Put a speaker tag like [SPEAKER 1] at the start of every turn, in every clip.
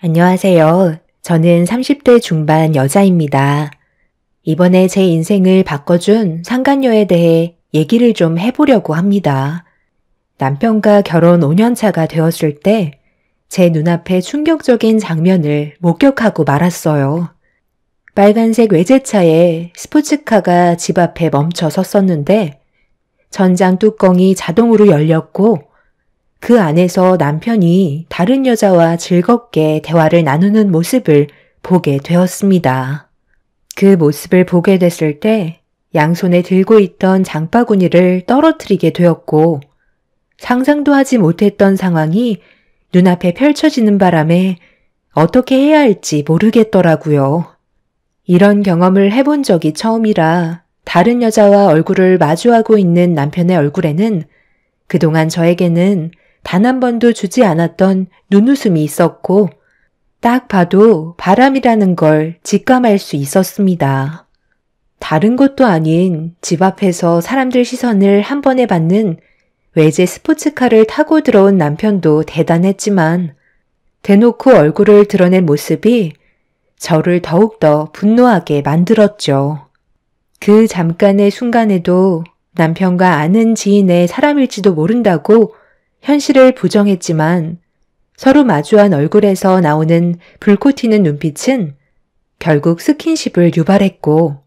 [SPEAKER 1] 안녕하세요. 저는 30대 중반 여자입니다. 이번에 제 인생을 바꿔준 상간녀에 대해 얘기를 좀 해보려고 합니다. 남편과 결혼 5년 차가 되었을 때 제 눈앞에 충격적인 장면을 목격하고 말았어요. 빨간색 외제차에 스포츠카가 집 앞에 멈춰 섰었는데 전장 뚜껑이 자동으로 열렸고 그 안에서 남편이 다른 여자와 즐겁게 대화를 나누는 모습을 보게 되었습니다. 그 모습을 보게 됐을 때 양손에 들고 있던 장바구니를 떨어뜨리게 되었고 상상도 하지 못했던 상황이 눈앞에 펼쳐지는 바람에 어떻게 해야 할지 모르겠더라고요. 이런 경험을 해본 적이 처음이라 다른 여자와 얼굴을 마주하고 있는 남편의 얼굴에는 그동안 저에게는 단 한 번도 주지 않았던 눈웃음이 있었고 딱 봐도 바람이라는 걸 직감할 수 있었습니다. 다른 것도 아닌 집 앞에서 사람들 시선을 한 번에 받는 외제 스포츠카를 타고 들어온 남편도 대단했지만 대놓고 얼굴을 드러낸 모습이 저를 더욱더 분노하게 만들었죠. 그 잠깐의 순간에도 남편과 아는 지인의 사람일지도 모른다고 현실을 부정했지만 서로 마주한 얼굴에서 나오는 불꽃 튀는 눈빛은 결국 스킨십을 유발했고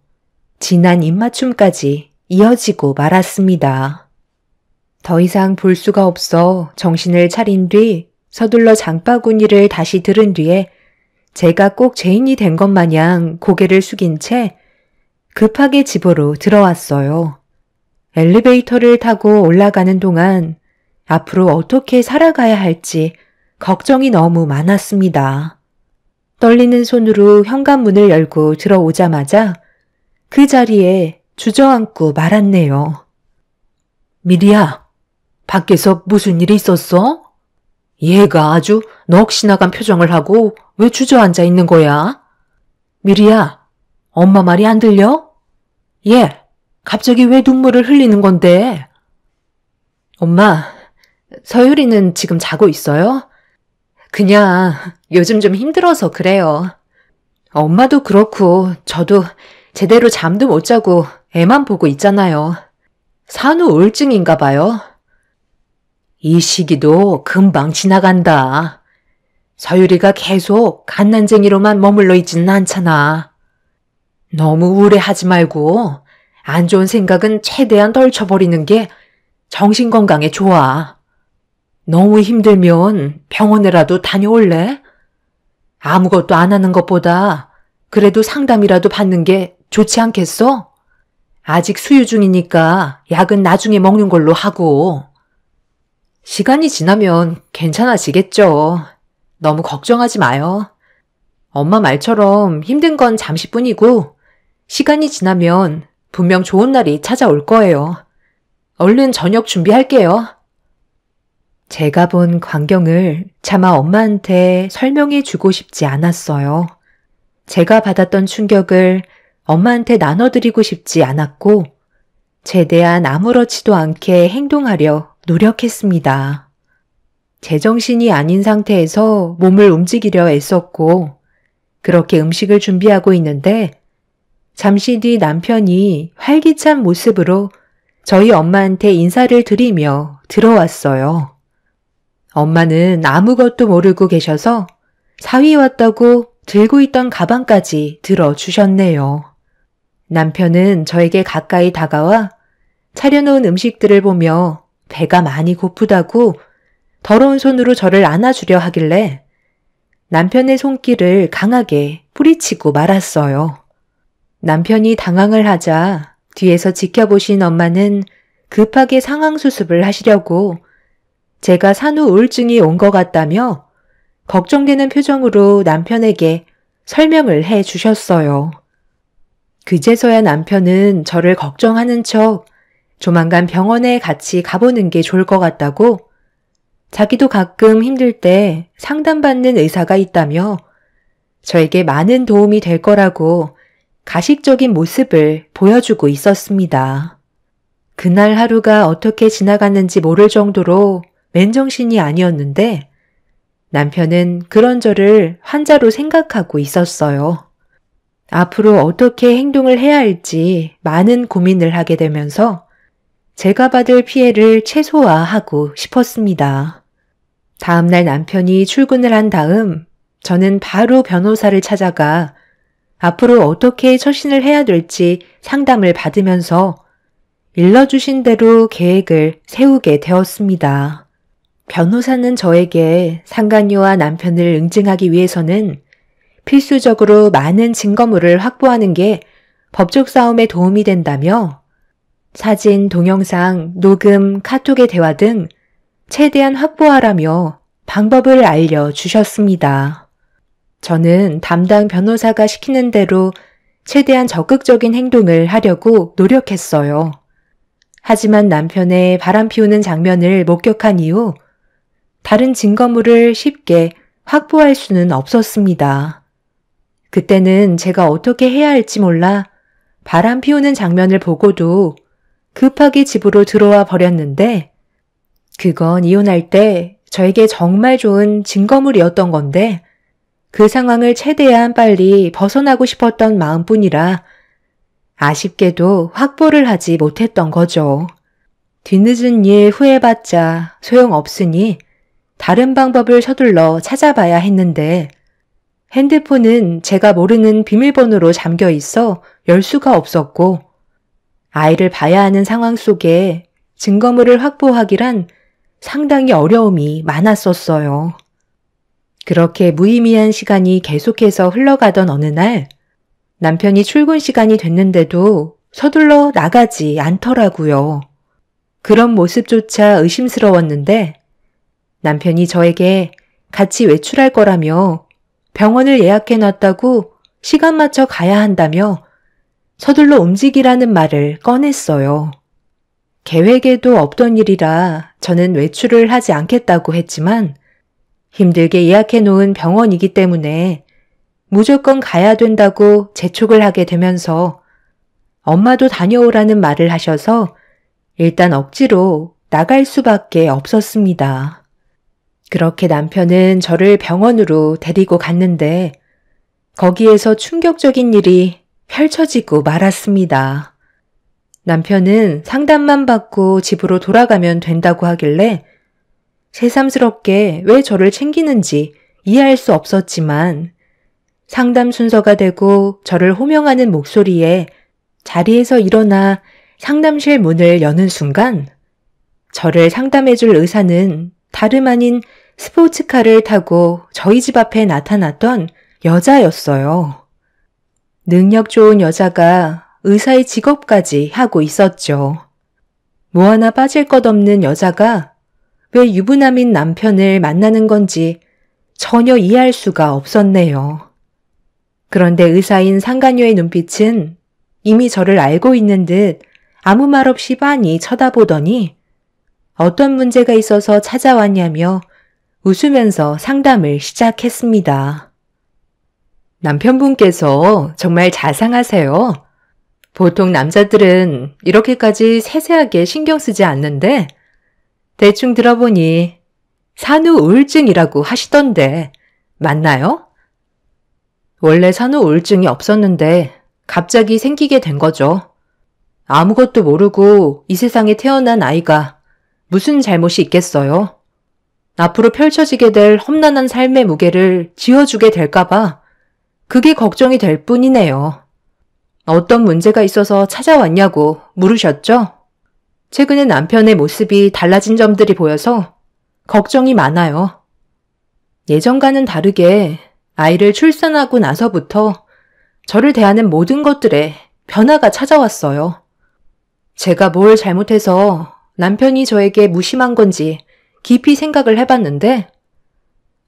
[SPEAKER 1] 진한 입맞춤까지 이어지고 말았습니다. 더 이상 볼 수가 없어 정신을 차린 뒤 서둘러 장바구니를 다시 들은 뒤에 제가 꼭 죄인이 된 것 마냥 고개를 숙인 채 급하게 집으로 들어왔어요. 엘리베이터를 타고 올라가는 동안 앞으로 어떻게 살아가야 할지 걱정이 너무 많았습니다. 떨리는 손으로 현관문을 열고 들어오자마자 그 자리에 주저앉고 말았네요. 미리야, 밖에서 무슨 일이 있었어? 얘가 아주 넋이 나간 표정을 하고 왜 주저앉아 있는 거야? 미리야, 엄마 말이 안 들려? 얘, 갑자기 왜 눈물을 흘리는 건데? 엄마, 서유리는 지금 자고 있어요? 그냥 요즘 좀 힘들어서 그래요. 엄마도 그렇고 저도 제대로 잠도 못 자고 애만 보고 있잖아요. 산후 우울증인가 봐요. 이 시기도 금방 지나간다. 서유리가 계속 갓난쟁이로만 머물러 있지는 않잖아. 너무 우울해하지 말고 안 좋은 생각은 최대한 떨쳐버리는 게 정신 건강에 좋아. 너무 힘들면 병원에라도 다녀올래? 아무것도 안 하는 것보다 그래도 상담이라도 받는 게 좋지 않겠어? 아직 수유 중이니까 약은 나중에 먹는 걸로 하고. 시간이 지나면 괜찮아지겠죠. 너무 걱정하지 마요. 엄마 말처럼 힘든 건 잠시뿐이고 시간이 지나면 분명 좋은 날이 찾아올 거예요. 얼른 저녁 준비할게요. 제가 본 광경을 차마 엄마한테 설명해 주고 싶지 않았어요. 제가 받았던 충격을 엄마한테 나눠드리고 싶지 않았고 최대한 아무렇지도 않게 행동하려 노력했습니다. 제정신이 아닌 상태에서 몸을 움직이려 애썼고 그렇게 음식을 준비하고 있는데 잠시 뒤 남편이 활기찬 모습으로 저희 엄마한테 인사를 드리며 들어왔어요. 엄마는 아무것도 모르고 계셔서 사위 왔다고 들고 있던 가방까지 들어주셨네요. 남편은 저에게 가까이 다가와 차려놓은 음식들을 보며 배가 많이 고프다고 더러운 손으로 저를 안아주려 하길래 남편의 손길을 강하게 뿌리치고 말았어요. 남편이 당황을 하자 뒤에서 지켜보신 엄마는 급하게 상황 수습을 하시려고 제가 산후 우울증이 온 것 같다며 걱정되는 표정으로 남편에게 설명을 해 주셨어요. 그제서야 남편은 저를 걱정하는 척 조만간 병원에 같이 가보는 게 좋을 것 같다고 자기도 가끔 힘들 때 상담받는 의사가 있다며 저에게 많은 도움이 될 거라고 가식적인 모습을 보여주고 있었습니다. 그날 하루가 어떻게 지나갔는지 모를 정도로 맨정신이 아니었는데 남편은 그런 저를 환자로 생각하고 있었어요. 앞으로 어떻게 행동을 해야 할지 많은 고민을 하게 되면서 제가 받을 피해를 최소화하고 싶었습니다. 다음날 남편이 출근을 한 다음 저는 바로 변호사를 찾아가 앞으로 어떻게 처신을 해야 될지 상담을 받으면서 일러주신 대로 계획을 세우게 되었습니다. 변호사는 저에게 상간녀와 남편을 응징하기 위해서는 필수적으로 많은 증거물을 확보하는 게 법적 싸움에 도움이 된다며 사진, 동영상, 녹음, 카톡의 대화 등 최대한 확보하라며 방법을 알려주셨습니다. 저는 담당 변호사가 시키는 대로 최대한 적극적인 행동을 하려고 노력했어요. 하지만 남편의 바람 피우는 장면을 목격한 이후 다른 증거물을 쉽게 확보할 수는 없었습니다. 그때는 제가 어떻게 해야 할지 몰라 바람 피우는 장면을 보고도 급하게 집으로 들어와 버렸는데 그건 이혼할 때 저에게 정말 좋은 증거물이었던 건데 그 상황을 최대한 빨리 벗어나고 싶었던 마음뿐이라 아쉽게도 확보를 하지 못했던 거죠. 뒤늦은 일 후회봤자 소용없으니 다른 방법을 서둘러 찾아봐야 했는데 핸드폰은 제가 모르는 비밀번호로 잠겨 있어 열 수가 없었고 아이를 봐야 하는 상황 속에 증거물을 확보하기란 상당히 어려움이 많았었어요. 그렇게 무의미한 시간이 계속해서 흘러가던 어느 날 남편이 출근 시간이 됐는데도 서둘러 나가지 않더라고요. 그런 모습조차 의심스러웠는데 남편이 저에게 같이 외출할 거라며 병원을 예약해놨다고 시간 맞춰 가야 한다며 서둘러 움직이라는 말을 꺼냈어요. 계획에도 없던 일이라 저는 외출을 하지 않겠다고 했지만 힘들게 예약해놓은 병원이기 때문에 무조건 가야 된다고 재촉을 하게 되면서 엄마도 다녀오라는 말을 하셔서 일단 억지로 나갈 수밖에 없었습니다. 그렇게 남편은 저를 병원으로 데리고 갔는데 거기에서 충격적인 일이 펼쳐지고 말았습니다. 남편은 상담만 받고 집으로 돌아가면 된다고 하길래 새삼스럽게 왜 저를 챙기는지 이해할 수 없었지만 상담 순서가 되고 저를 호명하는 목소리에 자리에서 일어나 상담실 문을 여는 순간 저를 상담해줄 의사는 다름 아닌 스포츠카를 타고 저희 집 앞에 나타났던 여자였어요. 능력 좋은 여자가 의사의 직업까지 하고 있었죠. 뭐 하나 빠질 것 없는 여자가 왜 유부남인 남편을 만나는 건지 전혀 이해할 수가 없었네요. 그런데 의사인 상간녀의 눈빛은 이미 저를 알고 있는 듯 아무 말 없이 빤히 쳐다보더니 어떤 문제가 있어서 찾아왔냐며 웃으면서 상담을 시작했습니다. 남편분께서 정말 자상하세요. 보통 남자들은 이렇게까지 세세하게 신경 쓰지 않는데 대충 들어보니 산후 우울증이라고 하시던데 맞나요? 원래 산후 우울증이 없었는데 갑자기 생기게 된 거죠. 아무것도 모르고 이 세상에 태어난 아이가 무슨 잘못이 있겠어요? 앞으로 펼쳐지게 될 험난한 삶의 무게를 지어주게 될까봐 그게 걱정이 될 뿐이네요. 어떤 문제가 있어서 찾아왔냐고 물으셨죠? 최근에 남편의 모습이 달라진 점들이 보여서 걱정이 많아요. 예전과는 다르게 아이를 출산하고 나서부터 저를 대하는 모든 것들에 변화가 찾아왔어요. 제가 뭘 잘못해서 남편이 저에게 무심한 건지 깊이 생각을 해봤는데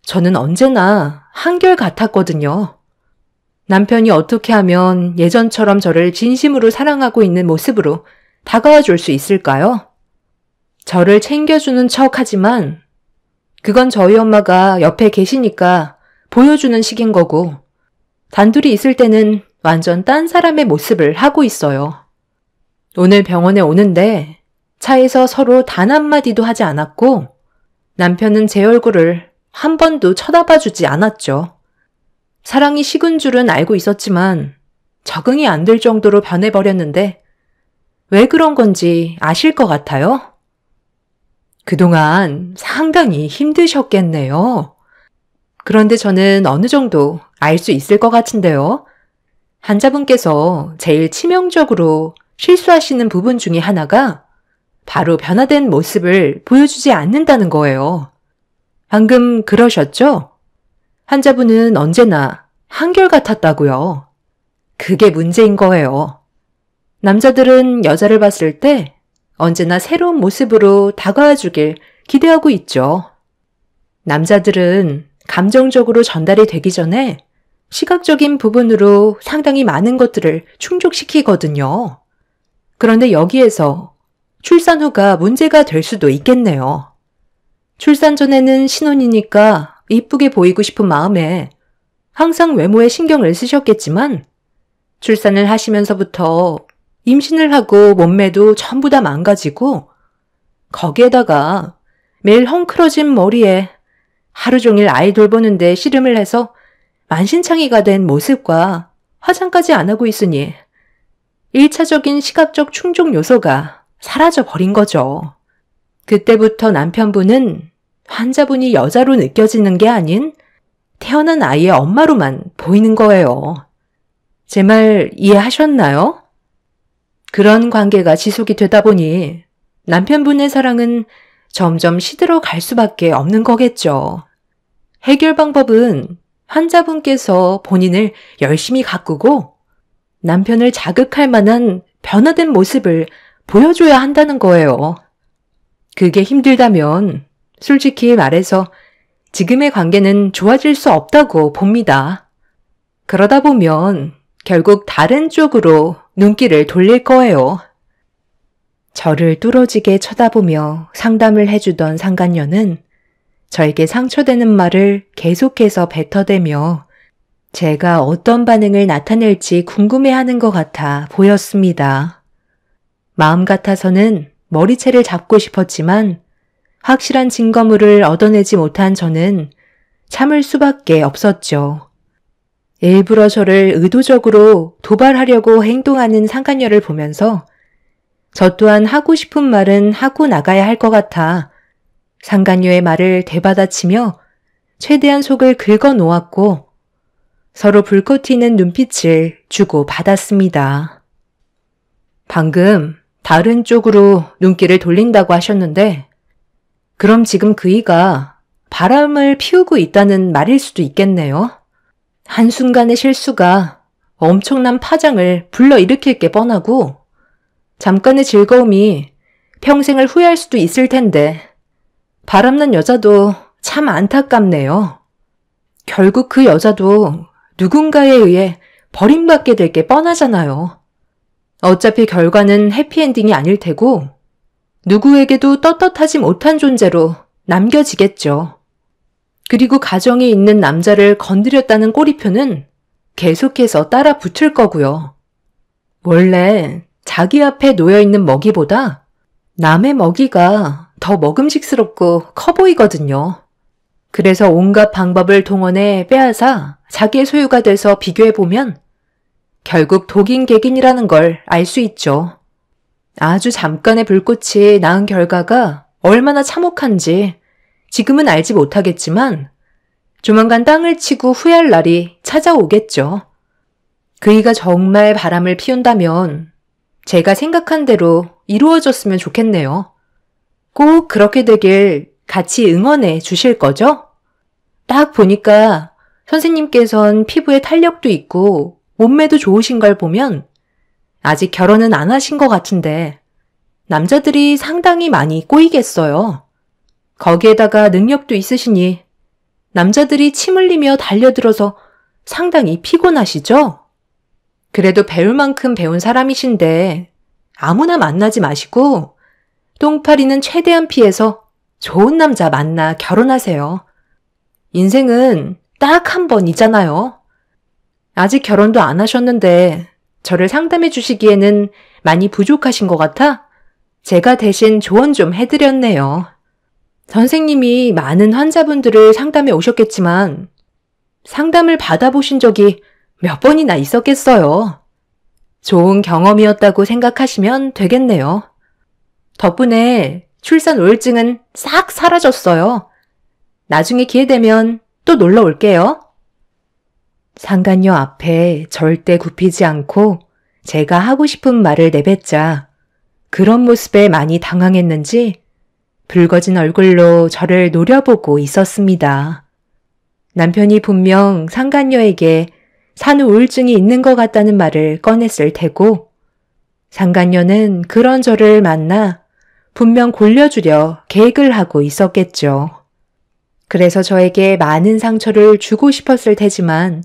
[SPEAKER 1] 저는 언제나 한결같았거든요. 남편이 어떻게 하면 예전처럼 저를 진심으로 사랑하고 있는 모습으로 다가와 줄 수 있을까요? 저를 챙겨주는 척 하지만 그건 저희 엄마가 옆에 계시니까 보여주는 식인 거고 단둘이 있을 때는 완전 딴 사람의 모습을 하고 있어요. 오늘 병원에 오는데 차에서 서로 단 한마디도 하지 않았고 남편은 제 얼굴을 한 번도 쳐다봐 주지 않았죠. 사랑이 식은 줄은 알고 있었지만 적응이 안 될 정도로 변해버렸는데 왜 그런 건지 아실 것 같아요? 그동안 상당히 힘드셨겠네요. 그런데 저는 어느 정도 알 수 있을 것 같은데요. 환자분께서 제일 치명적으로 실수하시는 부분 중에 하나가 바로 변화된 모습을 보여주지 않는다는 거예요. 방금 그러셨죠? 환자분은 언제나 한결같았다고요. 그게 문제인 거예요. 남자들은 여자를 봤을 때 언제나 새로운 모습으로 다가와 주길 기대하고 있죠. 남자들은 감정적으로 전달이 되기 전에 시각적인 부분으로 상당히 많은 것들을 충족시키거든요. 그런데 여기에서 출산 후가 문제가 될 수도 있겠네요. 출산 전에는 신혼이니까 이쁘게 보이고 싶은 마음에 항상 외모에 신경을 쓰셨겠지만 출산을 하시면서부터 임신을 하고 몸매도 전부 다 망가지고 거기에다가 매일 헝클어진 머리에 하루 종일 아이 돌보는데 씨름을 해서 만신창이가 된 모습과 화장까지 안 하고 있으니 1차적인 시각적 충족 요소가 사라져 버린 거죠. 그때부터 남편분은 환자분이 여자로 느껴지는 게 아닌 태어난 아이의 엄마로만 보이는 거예요. 제 말 이해하셨나요? 그런 관계가 지속이 되다 보니 남편분의 사랑은 점점 시들어 갈 수밖에 없는 거겠죠. 해결 방법은 환자분께서 본인을 열심히 가꾸고 남편을 자극할 만한 변화된 모습을 보여줘야 한다는 거예요. 그게 힘들다면 솔직히 말해서 지금의 관계는 좋아질 수 없다고 봅니다. 그러다 보면 결국 다른 쪽으로 눈길을 돌릴 거예요. 저를 뚫어지게 쳐다보며 상담을 해주던 상간녀는 저에게 상처되는 말을 계속해서 뱉어대며 제가 어떤 반응을 나타낼지 궁금해하는 것 같아 보였습니다. 마음 같아서는 머리채를 잡고 싶었지만 확실한 증거물을 얻어내지 못한 저는 참을 수밖에 없었죠. 일부러 저를 의도적으로 도발하려고 행동하는 상간녀를 보면서 저 또한 하고 싶은 말은 하고 나가야 할 것 같아 상간녀의 말을 되받아치며 최대한 속을 긁어 놓았고 서로 불꽃 튀는 눈빛을 주고 받았습니다. 방금 다른 쪽으로 눈길을 돌린다고 하셨는데 그럼 지금 그이가 바람을 피우고 있다는 말일 수도 있겠네요. 한순간의 실수가 엄청난 파장을 불러일으킬 게 뻔하고 잠깐의 즐거움이 평생을 후회할 수도 있을 텐데 바람난 여자도 참 안타깝네요. 결국 그 여자도 누군가에 의해 버림받게 될 게 뻔하잖아요. 어차피 결과는 해피엔딩이 아닐 테고 누구에게도 떳떳하지 못한 존재로 남겨지겠죠. 그리고 가정에 있는 남자를 건드렸다는 꼬리표는 계속해서 따라 붙을 거고요. 원래 자기 앞에 놓여있는 먹이보다 남의 먹이가 더 먹음직스럽고 커 보이거든요. 그래서 온갖 방법을 동원해 빼앗아 자기의 소유가 돼서 비교해보면 결국 독인객인이라는 걸 알 수 있죠. 아주 잠깐의 불꽃이 낳은 결과가 얼마나 참혹한지 지금은 알지 못하겠지만 조만간 땅을 치고 후회할 날이 찾아오겠죠. 그이가 정말 바람을 피운다면 제가 생각한 대로 이루어졌으면 좋겠네요. 꼭 그렇게 되길 같이 응원해 주실 거죠? 딱 보니까 선생님께선 피부에 탄력도 있고 몸매도 좋으신 걸 보면 아직 결혼은 안 하신 것 같은데 남자들이 상당히 많이 꼬이겠어요. 거기에다가 능력도 있으시니 남자들이 침 흘리며 달려들어서 상당히 피곤하시죠? 그래도 배울 만큼 배운 사람이신데 아무나 만나지 마시고 똥파리는 최대한 피해서 좋은 남자 만나 결혼하세요. 인생은 딱 한 번이잖아요. 아직 결혼도 안 하셨는데 저를 상담해 주시기에는 많이 부족하신 것 같아 제가 대신 조언 좀 해드렸네요. 선생님이 많은 환자분들을 상담해 오셨겠지만 상담을 받아보신 적이 몇 번이나 있었겠어요. 좋은 경험이었다고 생각하시면 되겠네요. 덕분에 출산 우울증은 싹 사라졌어요. 나중에 기회 되면 또 놀러 올게요. 상간녀 앞에 절대 굽히지 않고 제가 하고 싶은 말을 내뱉자 그런 모습에 많이 당황했는지 붉어진 얼굴로 저를 노려보고 있었습니다. 남편이 분명 상간녀에게 산후 우울증이 있는 것 같다는 말을 꺼냈을 테고 상간녀는 그런 저를 만나 분명 골려주려 계획을 하고 있었겠죠. 그래서 저에게 많은 상처를 주고 싶었을 테지만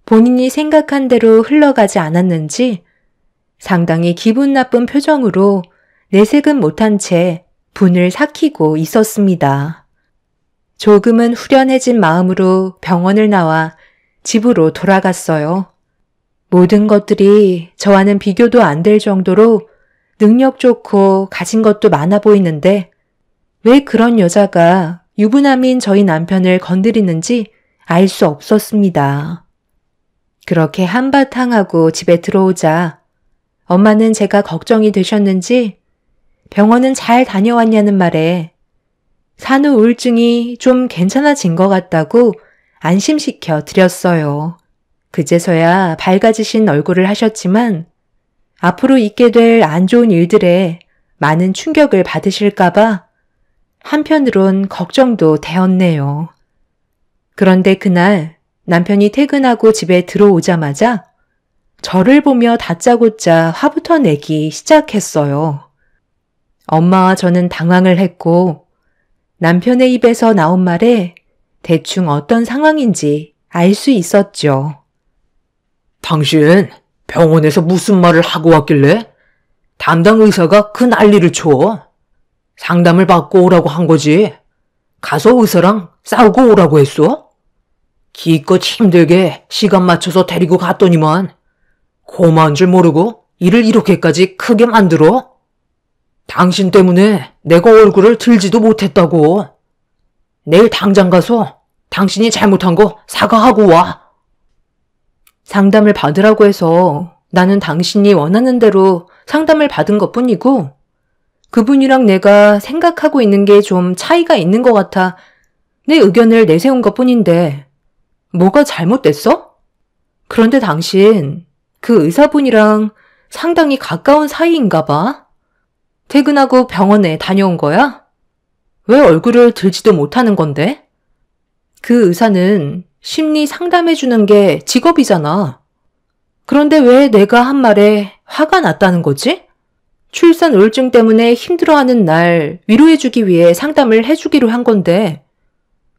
[SPEAKER 1] 본인이 생각한 대로 흘러가지 않았는지 상당히 기분 나쁜 표정으로 내색은 못한 채 분을 삭히고 있었습니다. 조금은 후련해진 마음으로 병원을 나와 집으로 돌아갔어요. 모든 것들이 저와는 비교도 안 될 정도로 능력 좋고 가진 것도 많아 보이는데 왜 그런 여자가 유부남인 저희 남편을 건드리는지 알 수 없었습니다. 그렇게 한바탕 하고 집에 들어오자 엄마는 제가 걱정이 되셨는지 병원은 잘 다녀왔냐는 말에 산후 우울증이 좀 괜찮아진 것 같다고 안심시켜 드렸어요. 그제서야 밝아지신 얼굴을 하셨지만 앞으로 있게 될 안 좋은 일들에 많은 충격을 받으실까봐 한편으론 걱정도 되었네요. 그런데 그날 남편이 퇴근하고 집에 들어오자마자 저를 보며 다짜고짜 화부터 내기 시작했어요. 엄마와 저는 당황을 했고 남편의 입에서 나온 말에 대충 어떤 상황인지 알 수 있었죠.
[SPEAKER 2] 당신 병원에서 무슨 말을 하고 왔길래 담당 의사가 그 난리를 쳐? 상담을 받고 오라고 한 거지. 가서 의사랑 싸우고 오라고 했어? 기껏 힘들게 시간 맞춰서 데리고 갔더니만 고마운 줄 모르고 일을 이렇게까지 크게 만들어? 당신 때문에 내가 얼굴을 들지도 못했다고. 내일 당장 가서 당신이 잘못한 거 사과하고 와.
[SPEAKER 1] 상담을 받으라고 해서 나는 당신이 원하는 대로 상담을 받은 것뿐이고 그분이랑 내가 생각하고 있는 게 좀 차이가 있는 것 같아 내 의견을 내세운 것뿐인데 뭐가 잘못됐어? 그런데 당신 그 의사분이랑 상당히 가까운 사이인가 봐. 퇴근하고 병원에 다녀온 거야? 왜 얼굴을 들지도 못하는 건데? 그 의사는 심리 상담해주는 게 직업이잖아. 그런데 왜 내가 한 말에 화가 났다는 거지? 출산 우울증 때문에 힘들어하는 날 위로해주기 위해 상담을 해주기로 한 건데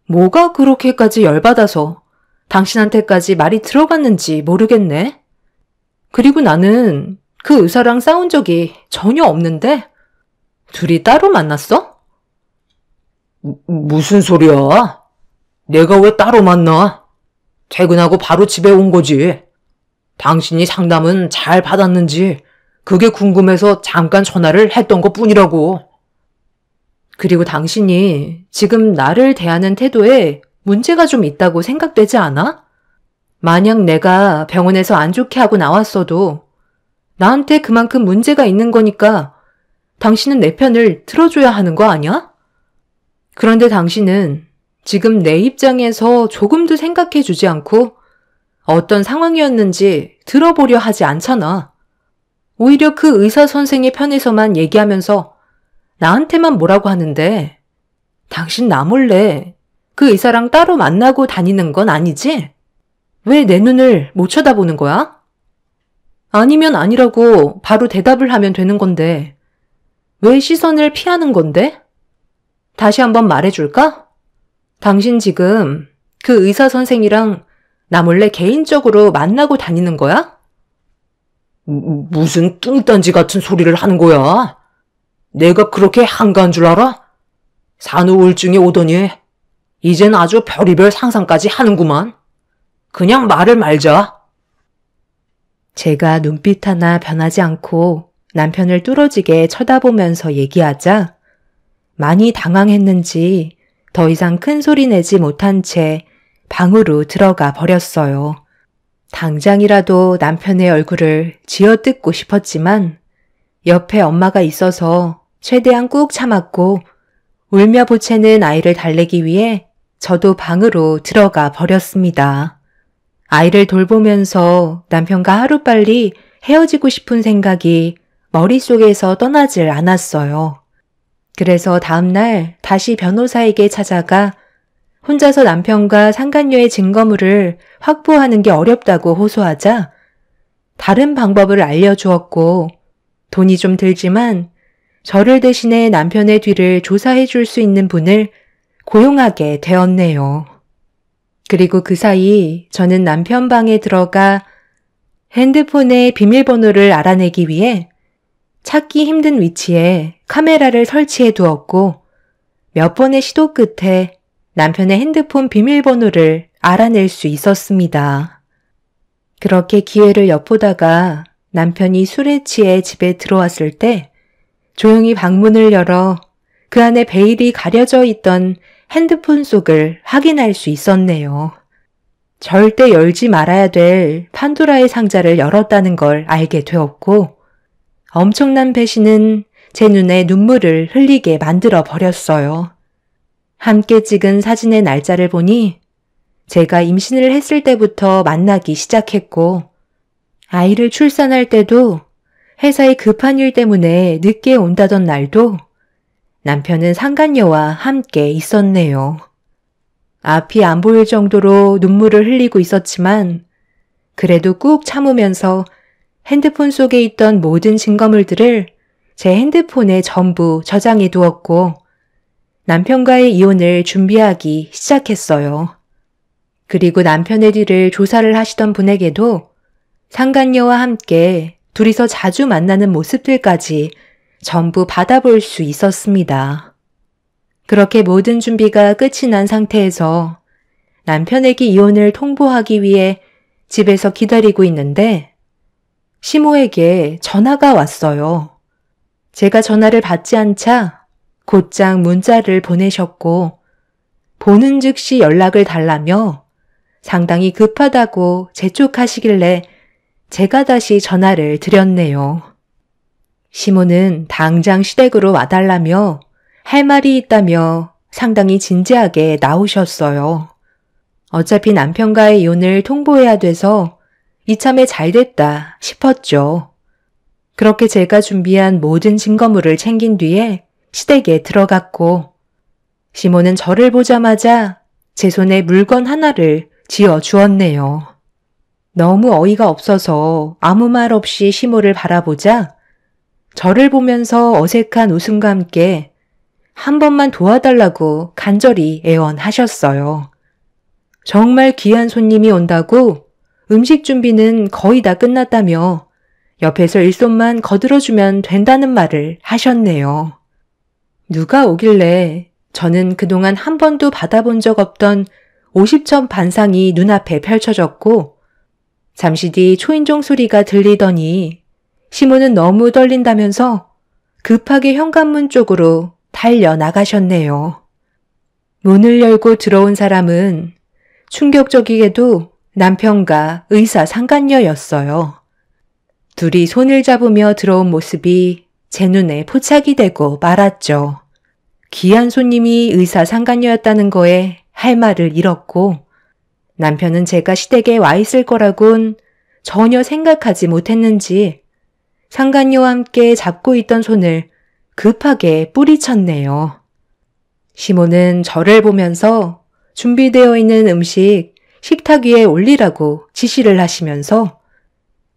[SPEAKER 1] 뭐가 그렇게까지 열받아서 당신한테까지 말이 들어갔는지 모르겠네. 그리고 나는 그 의사랑 싸운 적이 전혀 없는데 둘이 따로 만났어?
[SPEAKER 2] 무슨 소리야? 내가 왜 따로 만나? 퇴근하고 바로 집에 온 거지. 당신이 상담은 잘 받았는지 그게 궁금해서 잠깐 전화를 했던 것뿐이라고.
[SPEAKER 1] 그리고 당신이 지금 나를 대하는 태도에 문제가 좀 있다고 생각되지 않아? 만약 내가 병원에서 안 좋게 하고 나왔어도 나한테 그만큼 문제가 있는 거니까 당신은 내 편을 들어줘야 하는 거 아니야? 그런데 당신은 지금 내 입장에서 조금도 생각해 주지 않고 어떤 상황이었는지 들어보려 하지 않잖아. 오히려 그 의사 선생의 편에서만 얘기하면서 나한테만 뭐라고 하는데 당신 나 몰래 그 의사랑 따로 만나고 다니는 건 아니지? 왜 내 눈을 못 쳐다보는 거야? 아니면 아니라고 바로 대답을 하면 되는 건데 왜 시선을 피하는 건데? 다시 한번 말해줄까? 당신 지금 그 의사 선생이랑 나 몰래 개인적으로 만나고 다니는 거야?
[SPEAKER 2] 무슨 뚱딴지 같은 소리를 하는 거야? 내가 그렇게 한가한 줄 알아? 산후 우울증이 오더니 이젠 아주 별의별 상상까지 하는구만. 그냥 말을 말자.
[SPEAKER 1] 제가 눈빛 하나 변하지 않고 남편을 뚫어지게 쳐다보면서 얘기하자 많이 당황했는지 더 이상 큰 소리 내지 못한 채 방으로 들어가 버렸어요. 당장이라도 남편의 얼굴을 쥐어뜯고 싶었지만 옆에 엄마가 있어서 최대한 꾹 참았고 울며 보채는 아이를 달래기 위해 저도 방으로 들어가 버렸습니다. 아이를 돌보면서 남편과 하루빨리 헤어지고 싶은 생각이 머릿속에서 떠나질 않았어요. 그래서 다음날 다시 변호사에게 찾아가 혼자서 남편과 상간녀의 증거물을 확보하는 게 어렵다고 호소하자 다른 방법을 알려주었고 돈이 좀 들지만 저를 대신해 남편의 뒤를 조사해 줄 수 있는 분을 고용하게 되었네요. 그리고 그 사이 저는 남편 방에 들어가 핸드폰의 비밀번호를 알아내기 위해 찾기 힘든 위치에 카메라를 설치해 두었고 몇 번의 시도 끝에 남편의 핸드폰 비밀번호를 알아낼 수 있었습니다. 그렇게 기회를 엿보다가 남편이 술에 취해 집에 들어왔을 때 조용히 방문을 열어 그 안에 베일이 가려져 있던 핸드폰 속을 확인할 수 있었네요. 절대 열지 말아야 될 판도라의 상자를 열었다는 걸 알게 되었고 엄청난 배신은 제 눈에 눈물을 흘리게 만들어 버렸어요. 함께 찍은 사진의 날짜를 보니 제가 임신을 했을 때부터 만나기 시작했고 아이를 출산할 때도 회사의 급한 일 때문에 늦게 온다던 날도 남편은 상간녀와 함께 있었네요. 앞이 안 보일 정도로 눈물을 흘리고 있었지만 그래도 꾹 참으면서 핸드폰 속에 있던 모든 증거물들을 제 핸드폰에 전부 저장해 두었고 남편과의 이혼을 준비하기 시작했어요. 그리고 남편의 뒤를 조사를 하시던 분에게도 상간녀와 함께 둘이서 자주 만나는 모습들까지 전부 받아볼 수 있었습니다. 그렇게 모든 준비가 끝이 난 상태에서 남편에게 이혼을 통보하기 위해 집에서 기다리고 있는데 시모에게 전화가 왔어요. 제가 전화를 받지 않자 곧장 문자를 보내셨고 보는 즉시 연락을 달라며 상당히 급하다고 재촉하시길래 제가 다시 전화를 드렸네요. 시모는 당장 시댁으로 와달라며 할 말이 있다며 상당히 진지하게 나오셨어요. 어차피 남편과의 이혼을 통보해야 돼서 이참에 잘됐다 싶었죠. 그렇게 제가 준비한 모든 증거물을 챙긴 뒤에 시댁에 들어갔고 시모는 저를 보자마자 제 손에 물건 하나를 쥐어 주었네요. 너무 어이가 없어서 아무 말 없이 시모를 바라보자 저를 보면서 어색한 웃음과 함께 한 번만 도와달라고 간절히 애원하셨어요. 정말 귀한 손님이 온다고 음식 준비는 거의 다 끝났다며 옆에서 일손만 거들어주면 된다는 말을 하셨네요. 누가 오길래 저는 그동안 한 번도 받아본 적 없던 50점 반상이 눈앞에 펼쳐졌고 잠시 뒤 초인종 소리가 들리더니 시모는 너무 떨린다면서 급하게 현관문 쪽으로 달려나가셨네요. 문을 열고 들어온 사람은 충격적이게도 남편과 의사 상간녀였어요. 둘이 손을 잡으며 들어온 모습이 제 눈에 포착이 되고 말았죠. 귀한 손님이 의사 상간녀였다는 거에 할 말을 잃었고 남편은 제가 시댁에 와 있을 거라곤 전혀 생각하지 못했는지 상간녀와 함께 잡고 있던 손을 급하게 뿌리쳤네요. 시모는 저를 보면서 준비되어 있는 음식 식탁 위에 올리라고 지시를 하시면서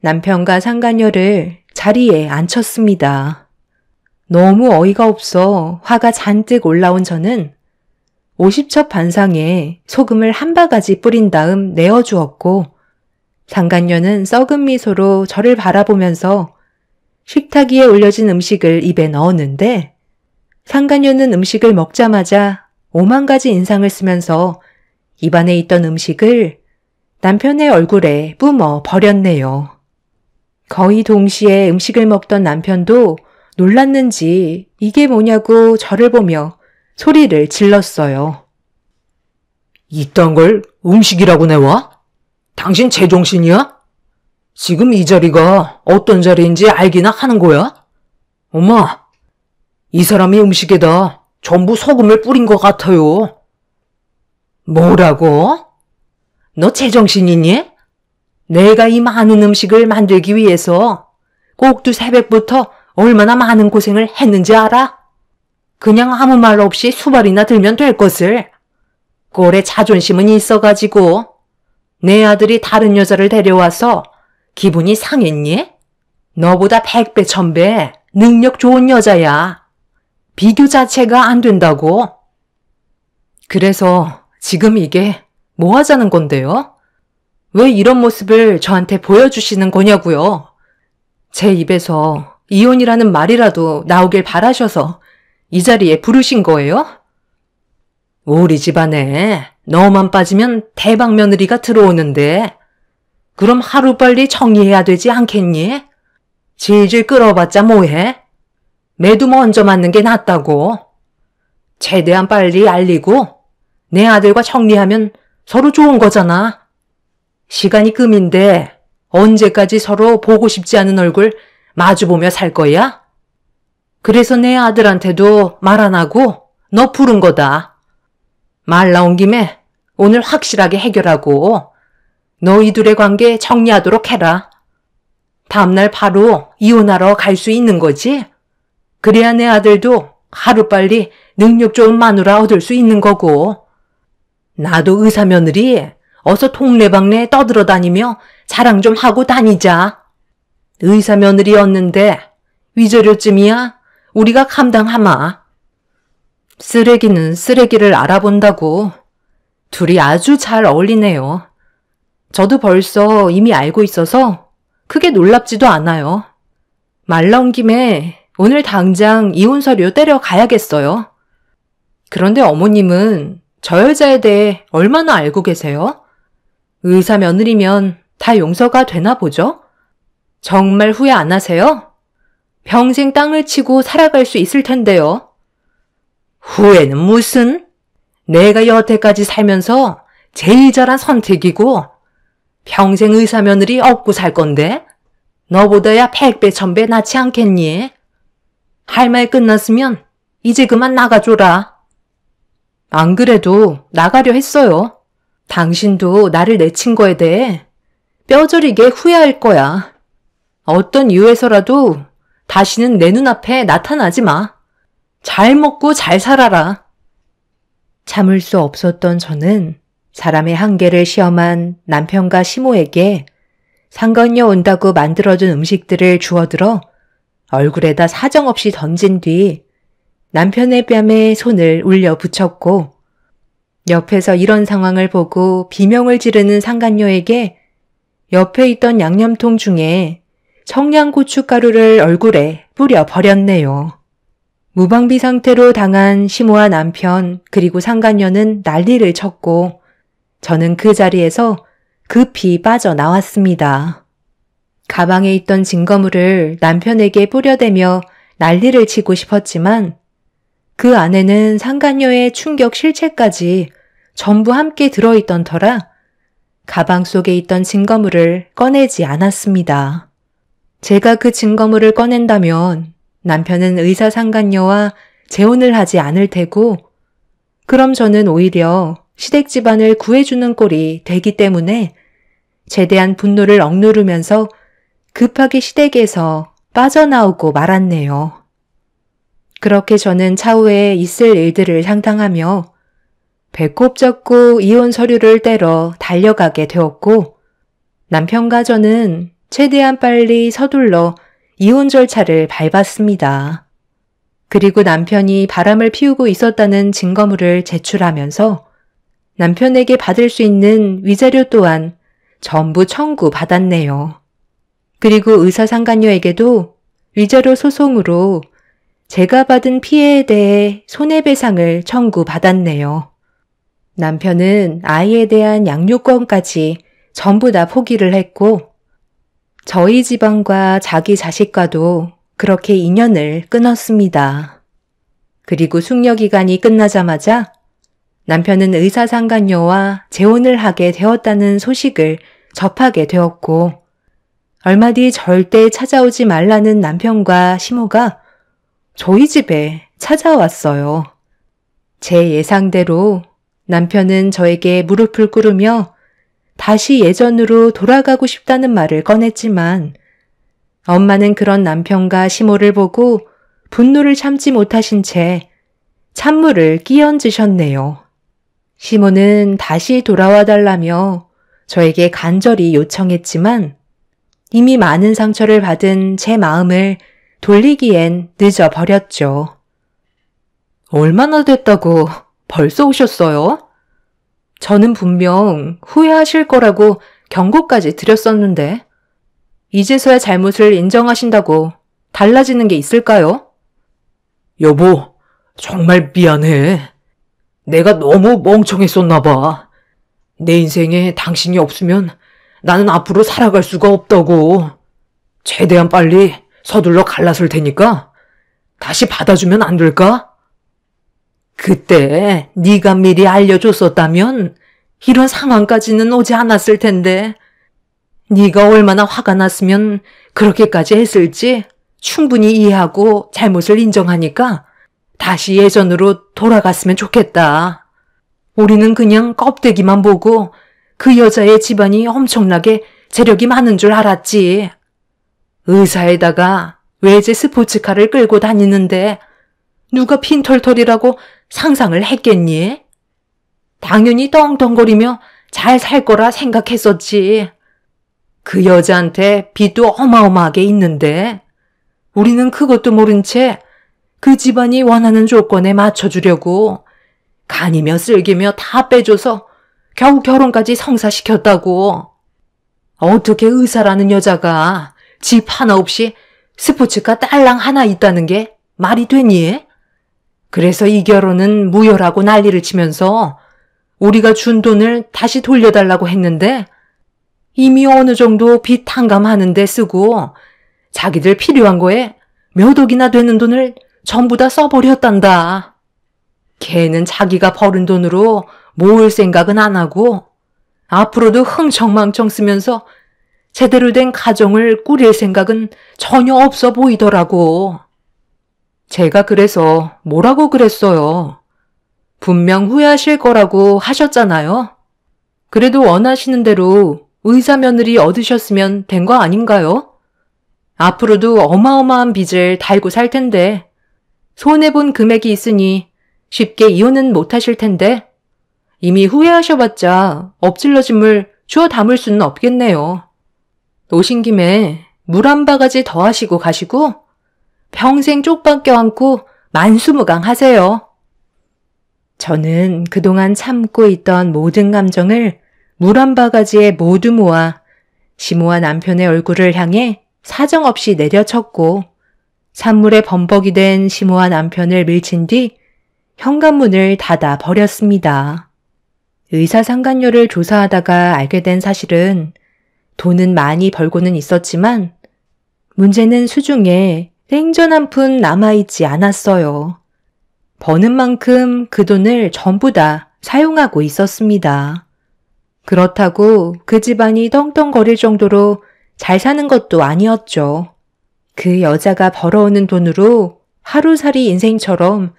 [SPEAKER 1] 남편과 상간녀를 자리에 앉혔습니다. 너무 어이가 없어 화가 잔뜩 올라온 저는 50첩 반상에 소금을 한 바가지 뿌린 다음 내어주었고 상간녀는 썩은 미소로 저를 바라보면서 식탁 위에 올려진 음식을 입에 넣었는데 상간녀는 음식을 먹자마자 5만 가지 인상을 쓰면서 입안에 있던 음식을 남편의 얼굴에 뿜어 버렸네요. 거의 동시에 음식을 먹던 남편도 놀랐는지 이게 뭐냐고 저를 보며 소리를 질렀어요.
[SPEAKER 2] 이딴 걸 음식이라고 내와? 당신 제정신이야? 지금 이 자리가 어떤 자리인지 알기나 하는 거야? 엄마, 이 사람이 음식에다 전부 소금을 뿌린 것 같아요. 뭐라고? 너 제정신이니? 내가 이 많은 음식을 만들기 위해서 꼭두 새벽부터 얼마나 많은 고생을 했는지 알아? 그냥 아무 말 없이 수발이나 들면 될 것을. 꼴에 자존심은 있어가지고 내 아들이 다른 여자를 데려와서 기분이 상했니? 너보다 100배 1000배 능력 좋은 여자야. 비교 자체가 안 된다고.
[SPEAKER 1] 그래서 지금 이게 뭐 하자는 건데요? 왜 이런 모습을 저한테 보여주시는 거냐고요? 제 입에서 이혼이라는 말이라도 나오길 바라셔서 이 자리에 부르신 거예요?
[SPEAKER 2] 우리 집안에 너만 빠지면 대박 며느리가 들어오는데 그럼 하루빨리 정리해야 되지 않겠니? 질질 끌어봤자 뭐해? 매도 먼저 맞는 게 낫다고. 최대한 빨리 알리고 내 아들과 정리하면 서로 좋은 거잖아. 시간이 금인데 언제까지 서로 보고 싶지 않은 얼굴 마주보며 살 거야? 그래서 내 아들한테도 말 안 하고 너 부른 거다. 말 나온 김에 오늘 확실하게 해결하고 너희둘의 관계 정리하도록 해라. 다음날 바로 이혼하러 갈 수 있는 거지? 그래야 내 아들도 하루빨리 능력 좋은 마누라 얻을 수 있는 거고. 나도 의사 며느리 어서 동네방네 떠들어다니며 자랑 좀 하고 다니자. 의사 며느리였는데 위자료쯤이야 우리가 감당하마.
[SPEAKER 1] 쓰레기는 쓰레기를 알아본다고. 둘이 아주 잘 어울리네요. 저도 벌써 이미 알고 있어서 크게 놀랍지도 않아요. 말 나온 김에 오늘 당장 이혼 서류 떼려 가야겠어요. 그런데 어머님은 저 여자에 대해 얼마나 알고 계세요? 의사 며느리면 다 용서가 되나 보죠? 정말 후회 안 하세요? 평생 땅을 치고 살아갈 수 있을 텐데요.
[SPEAKER 2] 후회는 무슨? 내가 여태까지 살면서 제일 잘한 선택이고 평생 의사 며느리 업고 살 건데 너보다야 100배 1000배 낫지 않겠니? 할 말 끝났으면 이제 그만 나가줘라.
[SPEAKER 1] 안 그래도 나가려 했어요. 당신도 나를 내친 거에 대해 뼈저리게 후회할 거야. 어떤 이유에서라도 다시는 내 눈앞에 나타나지 마. 잘 먹고 잘 살아라. 참을 수 없었던 저는 사람의 한계를 시험한 남편과 시모에게 상간녀 온다고 만들어둔 음식들을 주워들어 얼굴에다 사정없이 던진 뒤 남편의 뺨에 손을 울려 붙였고 옆에서 이런 상황을 보고 비명을 지르는 상간녀에게 옆에 있던 양념통 중에 청양고춧가루를 얼굴에 뿌려 버렸네요. 무방비 상태로 당한 시모와 남편 그리고 상간녀는 난리를 쳤고 저는 그 자리에서 급히 빠져나왔습니다. 가방에 있던 증거물을 남편에게 뿌려대며 난리를 치고 싶었지만 그 안에는 상간녀의 충격 실체까지 전부 함께 들어있던 터라 가방 속에 있던 증거물을 꺼내지 않았습니다. 제가 그 증거물을 꺼낸다면 남편은 의사 상간녀와 재혼을 하지 않을 테고 그럼 저는 오히려 시댁 집안을 구해주는 꼴이 되기 때문에 최대한 분노를 억누르면서 급하게 시댁에서 빠져나오고 말았네요. 그렇게 저는 차후에 있을 일들을 상상하며 배꼽 잡고 이혼 서류를 떼러 달려가게 되었고 남편과 저는 최대한 빨리 서둘러 이혼 절차를 밟았습니다. 그리고 남편이 바람을 피우고 있었다는 증거물을 제출하면서 남편에게 받을 수 있는 위자료 또한 전부 청구받았네요. 그리고 의사 상간녀에게도 위자료 소송으로 제가 받은 피해에 대해 손해배상을 청구받았네요. 남편은 아이에 대한 양육권까지 전부 다 포기를 했고 저희 집안과 자기 자식과도 그렇게 인연을 끊었습니다. 그리고 숙려 기간이 끝나자마자 남편은 의사상간녀와 재혼을 하게 되었다는 소식을 접하게 되었고, 얼마 뒤 절대 찾아오지 말라는 남편과 시모가 저희 집에 찾아왔어요. 제 예상대로 남편은 저에게 무릎을 꿇으며 다시 예전으로 돌아가고 싶다는 말을 꺼냈지만, 엄마는 그런 남편과 시모를 보고 분노를 참지 못하신 채 찬물을 끼얹으셨네요. 시모는 다시 돌아와 달라며 저에게 간절히 요청했지만 이미 많은 상처를 받은 제 마음을 돌리기엔 늦어버렸죠.
[SPEAKER 2] 얼마나 됐다고 벌써 오셨어요?
[SPEAKER 1] 저는 분명 후회하실 거라고 경고까지 드렸었는데 이제서야 잘못을 인정하신다고 달라지는 게 있을까요?
[SPEAKER 2] 여보, 정말 미안해. 내가 너무 멍청했었나 봐. 내 인생에 당신이 없으면 나는 앞으로 살아갈 수가 없다고. 최대한 빨리 서둘러 갈라설 테니까 다시 받아주면 안 될까? 그때 네가 미리 알려줬었다면 이런 상황까지는 오지 않았을 텐데, 네가 얼마나 화가 났으면 그렇게까지 했을지 충분히 이해하고 잘못을 인정하니까 다시 예전으로 돌아갔으면 좋겠다. 우리는 그냥 껍데기만 보고 그 여자의 집안이 엄청나게 재력이 많은 줄 알았지. 의사에다가 외제 스포츠카를 끌고 다니는데 누가 핀털털이라고 상상을 했겠니? 당연히 떵떵거리며 잘 살 거라 생각했었지. 그 여자한테 빚도 어마어마하게 있는데 우리는 그것도 모른 채 그 집안이 원하는 조건에 맞춰주려고 간이며 쓸개며 다 빼줘서 겨우 결혼까지 성사시켰다고. 어떻게 의사라는 여자가 집 하나 없이 스포츠카 딸랑 하나 있다는 게 말이 되니? 그래서 이 결혼은 무효라고 난리를 치면서 우리가 준 돈을 다시 돌려달라고 했는데 이미 어느 정도 빚 탕감하는 데 쓰고 자기들 필요한 거에 몇 억이나 되는 돈을 전부 다 써버렸단다. 걔는 자기가 벌은 돈으로 모을 생각은 안 하고 앞으로도 흥청망청 쓰면서 제대로 된 가정을 꾸릴 생각은 전혀 없어 보이더라고. 제가 그래서 뭐라고 그랬어요. 분명 후회하실 거라고 하셨잖아요. 그래도 원하시는 대로 의사 며느리 얻으셨으면 된 거 아닌가요? 앞으로도 어마어마한 빚을 달고 살 텐데 손해본 금액이 있으니 쉽게 이혼은 못 하실 텐데 이미 후회하셔봤자 엎질러진 물 주워 담을 수는 없겠네요. 오신 김에 물 한 바가지 더 하시고 가시고 평생 쪽박 껴안고 만수무강하세요. 저는 그동안 참고 있던 모든 감정을 물 한 바가지에 모두 모아 시모와 남편의 얼굴을 향해 사정없이 내려쳤고 산물에 범벅이 된 시모와 남편을 밀친 뒤 현관문을 닫아 버렸습니다. 의사상간녀를 조사하다가 알게 된 사실은 돈은 많이 벌고는 있었지만 문제는 수중에 생전 한 푼 남아있지 않았어요. 버는 만큼 그 돈을 전부 다 사용하고 있었습니다. 그렇다고 그 집안이 떵떵거릴 정도로 잘 사는 것도 아니었죠. 그 여자가 벌어오는 돈으로 하루살이 인생처럼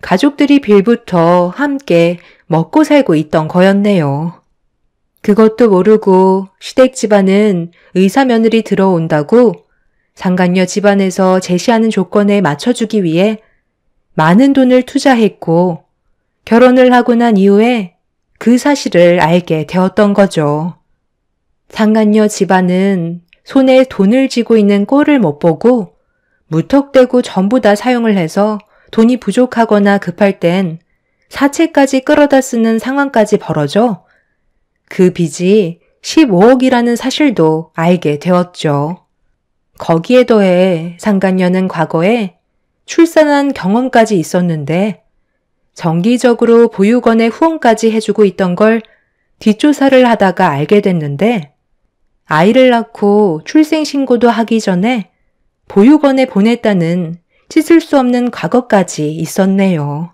[SPEAKER 2] 가족들이 빌부터 함께 먹고 살고 있던 거였네요. 그것도 모르고 시댁 집안은 의사 며느리 들어온다고 상간녀 집안에서 제시하는 조건에 맞춰주기 위해 많은 돈을 투자했고 결혼을 하고 난 이후에 그 사실을 알게 되었던 거죠. 상간녀 집안은 손에 돈을 쥐고 있는 꼴을 못 보고 무턱대고 전부 다 사용을 해서 돈이 부족하거나 급할 땐 사채까지 끌어다 쓰는 상황까지 벌어져 그 빚이 15억이라는 사실도 알게 되었죠. 거기에 더해 상간녀는 과거에 출산한 경험까지 있었는데 정기적으로 보육원에 후원까지 해주고 있던 걸 뒷조사를 하다가 알게 됐는데 아이를 낳고 출생신고도 하기 전에
[SPEAKER 1] 보육원에 보냈다는 씻을 수 없는 과거까지 있었네요.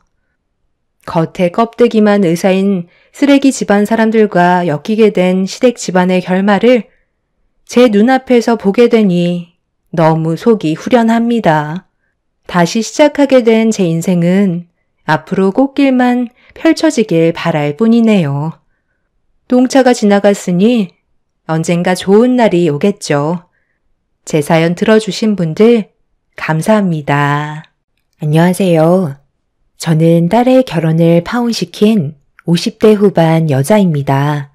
[SPEAKER 1] 겉에 껍데기만 의사인 쓰레기 집안 사람들과 엮이게 된 시댁 집안의 결말을 제 눈앞에서 보게 되니 너무 속이 후련합니다. 다시 시작하게 된 제 인생은 앞으로 꽃길만 펼쳐지길 바랄 뿐이네요. 똥차가 지나갔으니 언젠가 좋은 날이 오겠죠. 제 사연 들어주신 분들 감사합니다. 안녕하세요. 저는 딸의 결혼을 파혼시킨 50대 후반 여자입니다.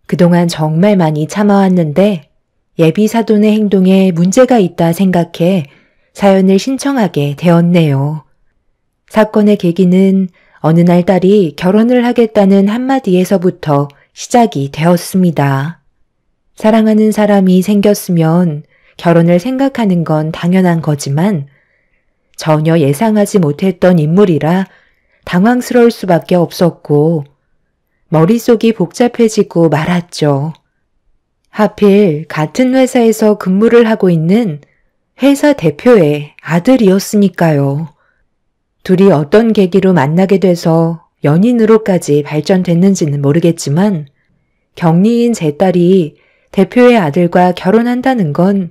[SPEAKER 1] 그동안 정말 많이 참아왔는데 예비사돈의 행동에 문제가 있다 생각해 사연을 신청하게 되었네요. 사건의 계기는 어느 날 딸이 결혼을 하겠다는 한마디에서부터 시작이 되었습니다. 사랑하는 사람이 생겼으면 결혼을 생각하는 건 당연한 거지만 전혀 예상하지 못했던 인물이라 당황스러울 수밖에 없었고 머릿속이 복잡해지고 말았죠. 하필 같은 회사에서 근무를 하고 있는 회사 대표의 아들이었으니까요. 둘이 어떤 계기로 만나게 돼서 연인으로까지 발전됐는지는 모르겠지만 격리인 제 딸이 대표의 아들과 결혼한다는 건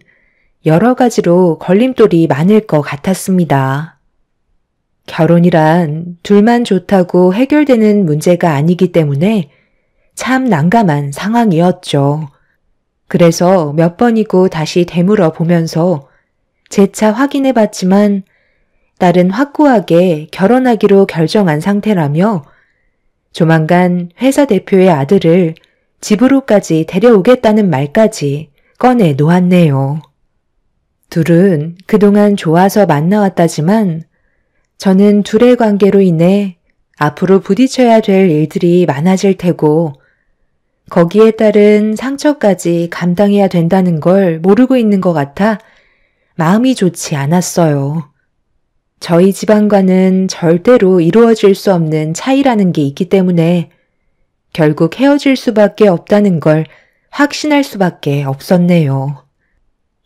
[SPEAKER 1] 여러 가지로 걸림돌이 많을 것 같았습니다. 결혼이란 둘만 좋다고 해결되는 문제가 아니기 때문에 참 난감한 상황이었죠. 그래서 몇 번이고 다시 되물어 보면서 재차 확인해 봤지만 딸은 확고하게 결혼하기로 결정한 상태라며 조만간 회사 대표의 아들을 집으로까지 데려오겠다는 말까지 꺼내 놓았네요. 둘은 그동안 좋아서 만나왔다지만 저는 둘의 관계로 인해 앞으로 부딪혀야 될 일들이 많아질 테고 거기에 따른 상처까지 감당해야 된다는 걸 모르고 있는 것 같아 마음이 좋지 않았어요. 저희 집안과는 절대로 이루어질 수 없는 차이라는 게 있기 때문에 결국 헤어질 수밖에 없다는 걸 확신할 수밖에 없었네요.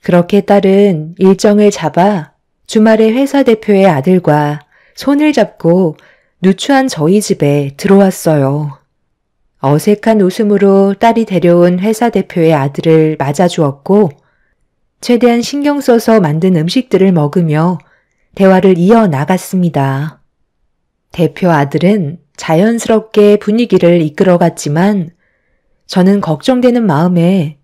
[SPEAKER 1] 그렇게 딸은 일정을 잡아 주말에 회사 대표의 아들과 손을 잡고 누추한 저희 집에 들어왔어요. 어색한 웃음으로 딸이 데려온 회사 대표의 아들을 맞아주었고 최대한 신경 써서 만든 음식들을 먹으며 대화를 이어나갔습니다. 대표 아들은 자연스럽게 분위기를 이끌어갔지만 저는 걱정되는 마음에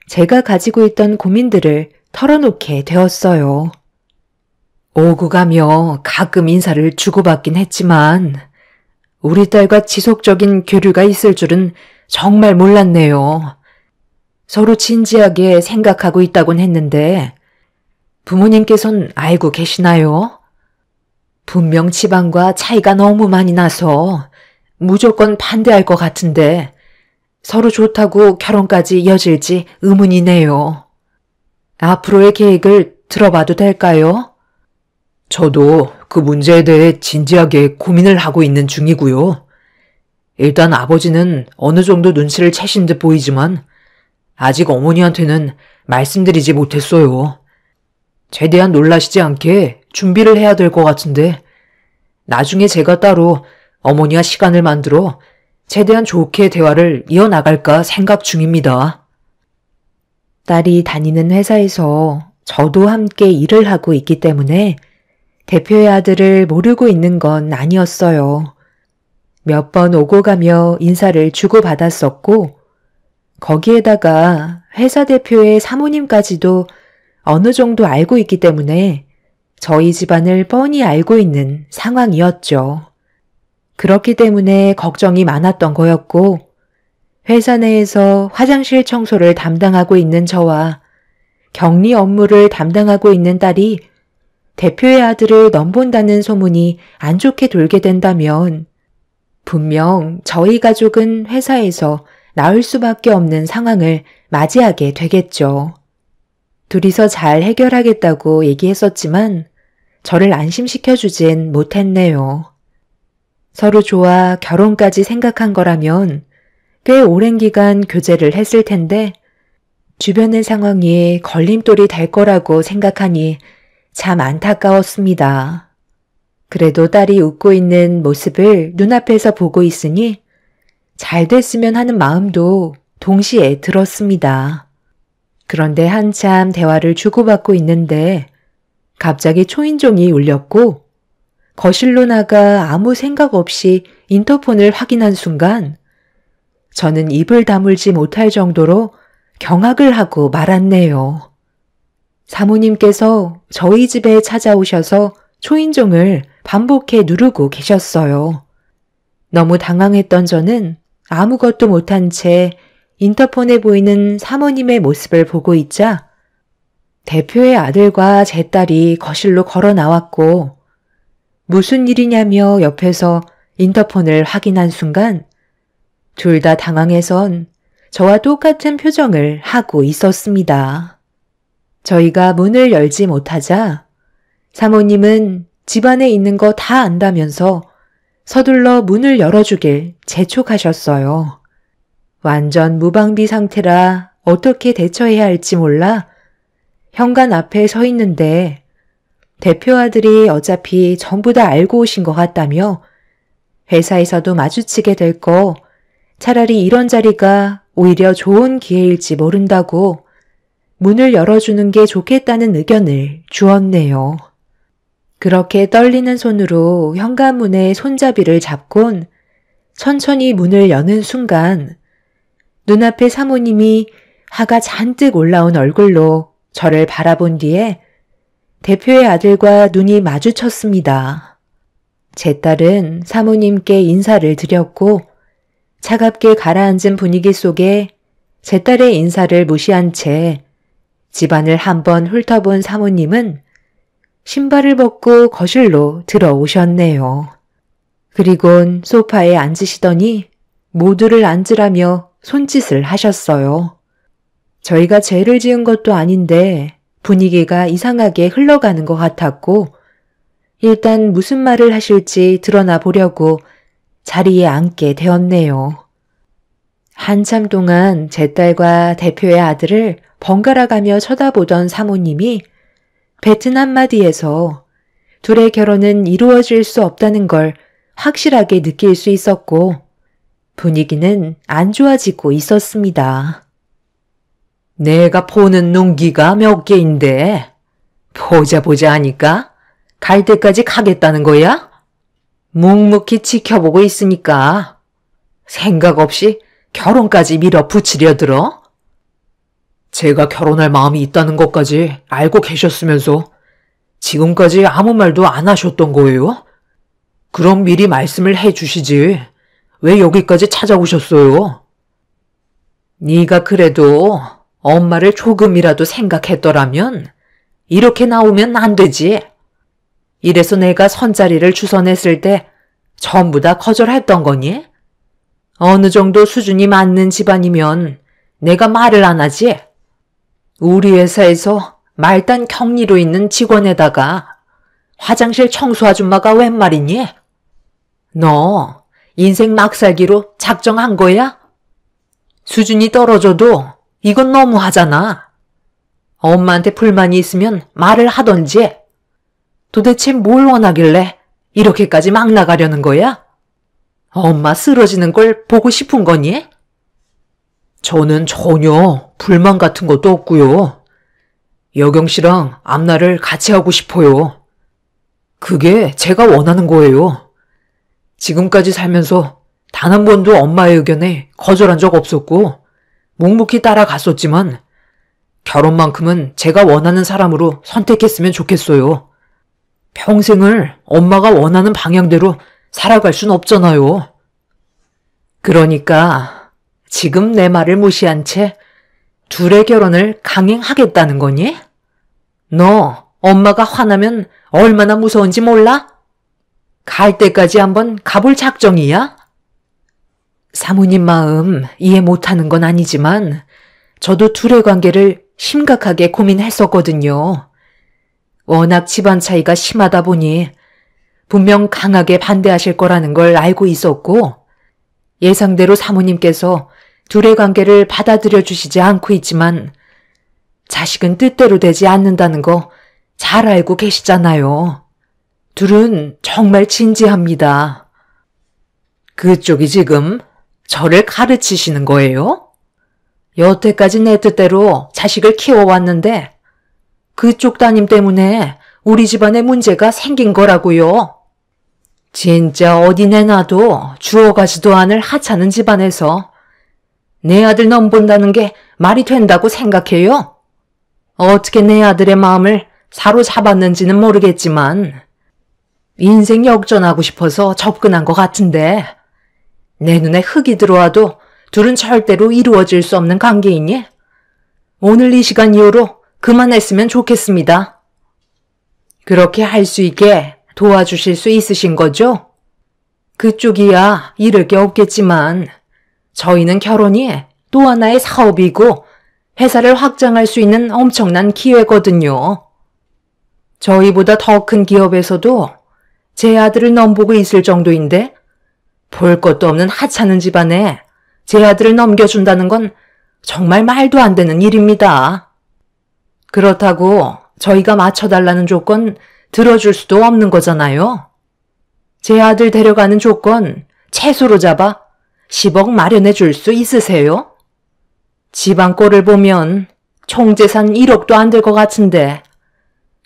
[SPEAKER 1] 제가 가지고 있던 고민들을 털어놓게 되었어요. 오고 가며 가끔 인사를 주고받긴 했지만 우리 딸과 지속적인 교류가 있을 줄은 정말 몰랐네요. 서로 진지하게 생각하고 있다곤 했는데 부모님께선 알고 계시나요? 분명 집안과 차이가 너무 많이 나서 무조건 반대할 것 같은데 서로 좋다고 결혼까지 이어질지 의문이네요. 앞으로의 계획을 들어봐도 될까요? 저도 그 문제에 대해 진지하게 고민을 하고 있는 중이고요. 일단 아버지는 어느 정도 눈치를 채신 듯 보이지만 아직 어머니한테는 말씀드리지 못했어요. 최대한 놀라시지 않게 준비를 해야 될 것 같은데 나중에 제가 따로 어머니와 시간을 만들어 최대한 좋게 대화를 이어나갈까 생각 중입니다. 딸이 다니는 회사에서 저도 함께 일을 하고 있기 때문에 대표의 아들을 모르고 있는 건 아니었어요. 몇 번 오고 가며 인사를 주고받았었고 거기에다가 회사 대표의 사모님까지도 어느 정도 알고 있기 때문에 저희 집안을 뻔히 알고 있는 상황이었죠. 그렇기 때문에 걱정이 많았던 거였고 회사 내에서 화장실 청소를 담당하고 있는 저와 격리 업무를 담당하고 있는 딸이 대표의 아들을 넘본다는 소문이 안 좋게 돌게 된다면 분명 저희 가족은 회사에서 나올 수밖에 없는 상황을 맞이하게 되겠죠. 둘이서 잘 해결하겠다고 얘기했었지만 저를 안심시켜주진 못했네요. 서로 좋아 결혼까지 생각한 거라면 꽤 오랜 기간 교제를 했을 텐데 주변의 상황이 걸림돌이 될 거라고 생각하니 참 안타까웠습니다. 그래도 딸이 웃고 있는 모습을 눈앞에서 보고 있으니 잘 됐으면 하는 마음도 동시에 들었습니다. 그런데 한참 대화를 주고받고 있는데 갑자기 초인종이 울렸고 거실로 나가 아무 생각 없이 인터폰을 확인한 순간 저는 입을 다물지 못할 정도로 경악을 하고 말았네요. 사모님께서 저희 집에 찾아오셔서 초인종을 반복해 누르고 계셨어요. 너무 당황했던 저는 아무것도 못한 채 인터폰에 보이는 사모님의 모습을 보고 있자 대표의 아들과 제 딸이 거실로 걸어 나왔고 무슨 일이냐며 옆에서 인터폰을 확인한 순간 둘 다 당황해선 저와 똑같은 표정을 하고 있었습니다. 저희가 문을 열지 못하자 사모님은 집안에 있는 거 다 안다면서 서둘러 문을 열어주길 재촉하셨어요. 완전 무방비 상태라 어떻게 대처해야 할지 몰라 현관 앞에 서 있는데 대표 아들이 어차피 전부 다 알고 오신 것 같다며 회사에서도 마주치게 될 거 차라리 이런 자리가 오히려 좋은 기회일지 모른다고 문을 열어주는 게 좋겠다는 의견을 주었네요. 그렇게 떨리는 손으로 현관문의 손잡이를 잡곤 천천히 문을 여는 순간 눈앞에 사모님이 화가 잔뜩 올라온 얼굴로 저를 바라본 뒤에 대표의 아들과 눈이 마주쳤습니다. 제 딸은 사모님께 인사를 드렸고 차갑게 가라앉은 분위기 속에 제 딸의 인사를 무시한 채 집안을 한번 훑어본 사모님은 신발을 벗고 거실로 들어오셨네요. 그리곤 소파에 앉으시더니 모두를 앉으라며 손짓을 하셨어요. 저희가 죄를 지은 것도 아닌데 분위기가 이상하게 흘러가는 것 같았고 일단 무슨 말을 하실지 드러나 보려고 자리에 앉게 되었네요. 한참 동안 제 딸과 대표의 아들을 번갈아 가며 쳐다보던 사모님이 뱉은 한마디에서 둘의 결혼은 이루어질 수 없다는 걸 확실하게 느낄 수 있었고 분위기는 안 좋아지고 있었습니다.
[SPEAKER 2] 내가 보는 농기가 몇 개인데 보자 하니까 갈 때까지 가겠다는 거야? 묵묵히 지켜보고 있으니까 생각 없이 결혼까지 밀어붙이려 들어? 제가 결혼할 마음이 있다는 것까지 알고 계셨으면서 지금까지 아무 말도 안 하셨던 거예요? 그럼 미리 말씀을 해주시지. 왜 여기까지 찾아오셨어요? 네가 그래도 엄마를 조금이라도 생각했더라면 이렇게 나오면 안 되지. 이래서 내가 선자리를 주선했을 때 전부 다 거절했던 거니? 어느 정도 수준이 맞는 집안이면 내가 말을 안 하지. 우리 회사에서 말단 격리로 있는 직원에다가 화장실 청소 아줌마가 웬 말이니? 너 인생 막 살기로 작정한 거야? 수준이 떨어져도 이건 너무하잖아. 엄마한테 불만이 있으면 말을 하던지. 도대체 뭘 원하길래 이렇게까지 막 나가려는 거야? 엄마 쓰러지는 걸 보고 싶은 거니? 저는 전혀 불만 같은 것도 없고요. 여경 씨랑 앞날을 같이 하고 싶어요. 그게 제가 원하는 거예요. 지금까지 살면서 단 한 번도 엄마의 의견에 거절한 적 없었고 묵묵히 따라갔었지만 결혼만큼은 제가 원하는 사람으로 선택했으면 좋겠어요. 평생을 엄마가 원하는 방향대로 살아갈 순 없잖아요. 그러니까 지금 내 말을 무시한 채 둘의 결혼을 강행하겠다는 거니? 너 엄마가 화나면 얼마나 무서운지 몰라? 갈 때까지 한번 가볼 작정이야? 사모님 마음 이해 못하는 건 아니지만 저도 둘의 관계를 심각하게 고민했었거든요. 워낙 집안 차이가 심하다 보니 분명 강하게 반대하실 거라는 걸 알고 있었고 예상대로 사모님께서 둘의 관계를 받아들여 주시지 않고 있지만
[SPEAKER 1] 자식은 뜻대로 되지 않는다는 거 잘 알고 계시잖아요. 둘은 정말 진지합니다.
[SPEAKER 2] 그쪽이 지금 저를 가르치시는 거예요?
[SPEAKER 1] 여태까지 내 뜻대로 자식을 키워왔는데 그쪽 따님 때문에 우리 집안에 문제가 생긴 거라고요. 진짜 어디 내놔도 주워가지도 않을 하찮은 집안에서 내 아들 넘본다는 게 말이 된다고 생각해요? 어떻게 내 아들의 마음을 사로잡았는지는 모르겠지만 인생 역전하고 싶어서 접근한 것 같은데 내 눈에 흙이 들어와도 둘은 절대로 이루어질 수 없는 관계이니 오늘 이 시간 이후로 그만했으면 좋겠습니다. 그렇게 할 수 있게 도와주실 수 있으신 거죠? 그쪽이야 잃을 게 없겠지만 저희는 결혼이 또 하나의 사업이고 회사를 확장할 수 있는 엄청난 기회거든요. 저희보다 더 큰 기업에서도 제 아들을 넘보고 있을 정도인데 볼 것도 없는 하찮은 집안에 제 아들을 넘겨준다는 건 정말 말도 안 되는 일입니다. 그렇다고 저희가 맞춰달라는 조건 들어줄 수도 없는 거잖아요. 제 아들 데려가는 조건 최소로 잡아 10억 마련해 줄 수 있으세요? 집안 꼴을 보면 총 재산 1억도 안 될 것 같은데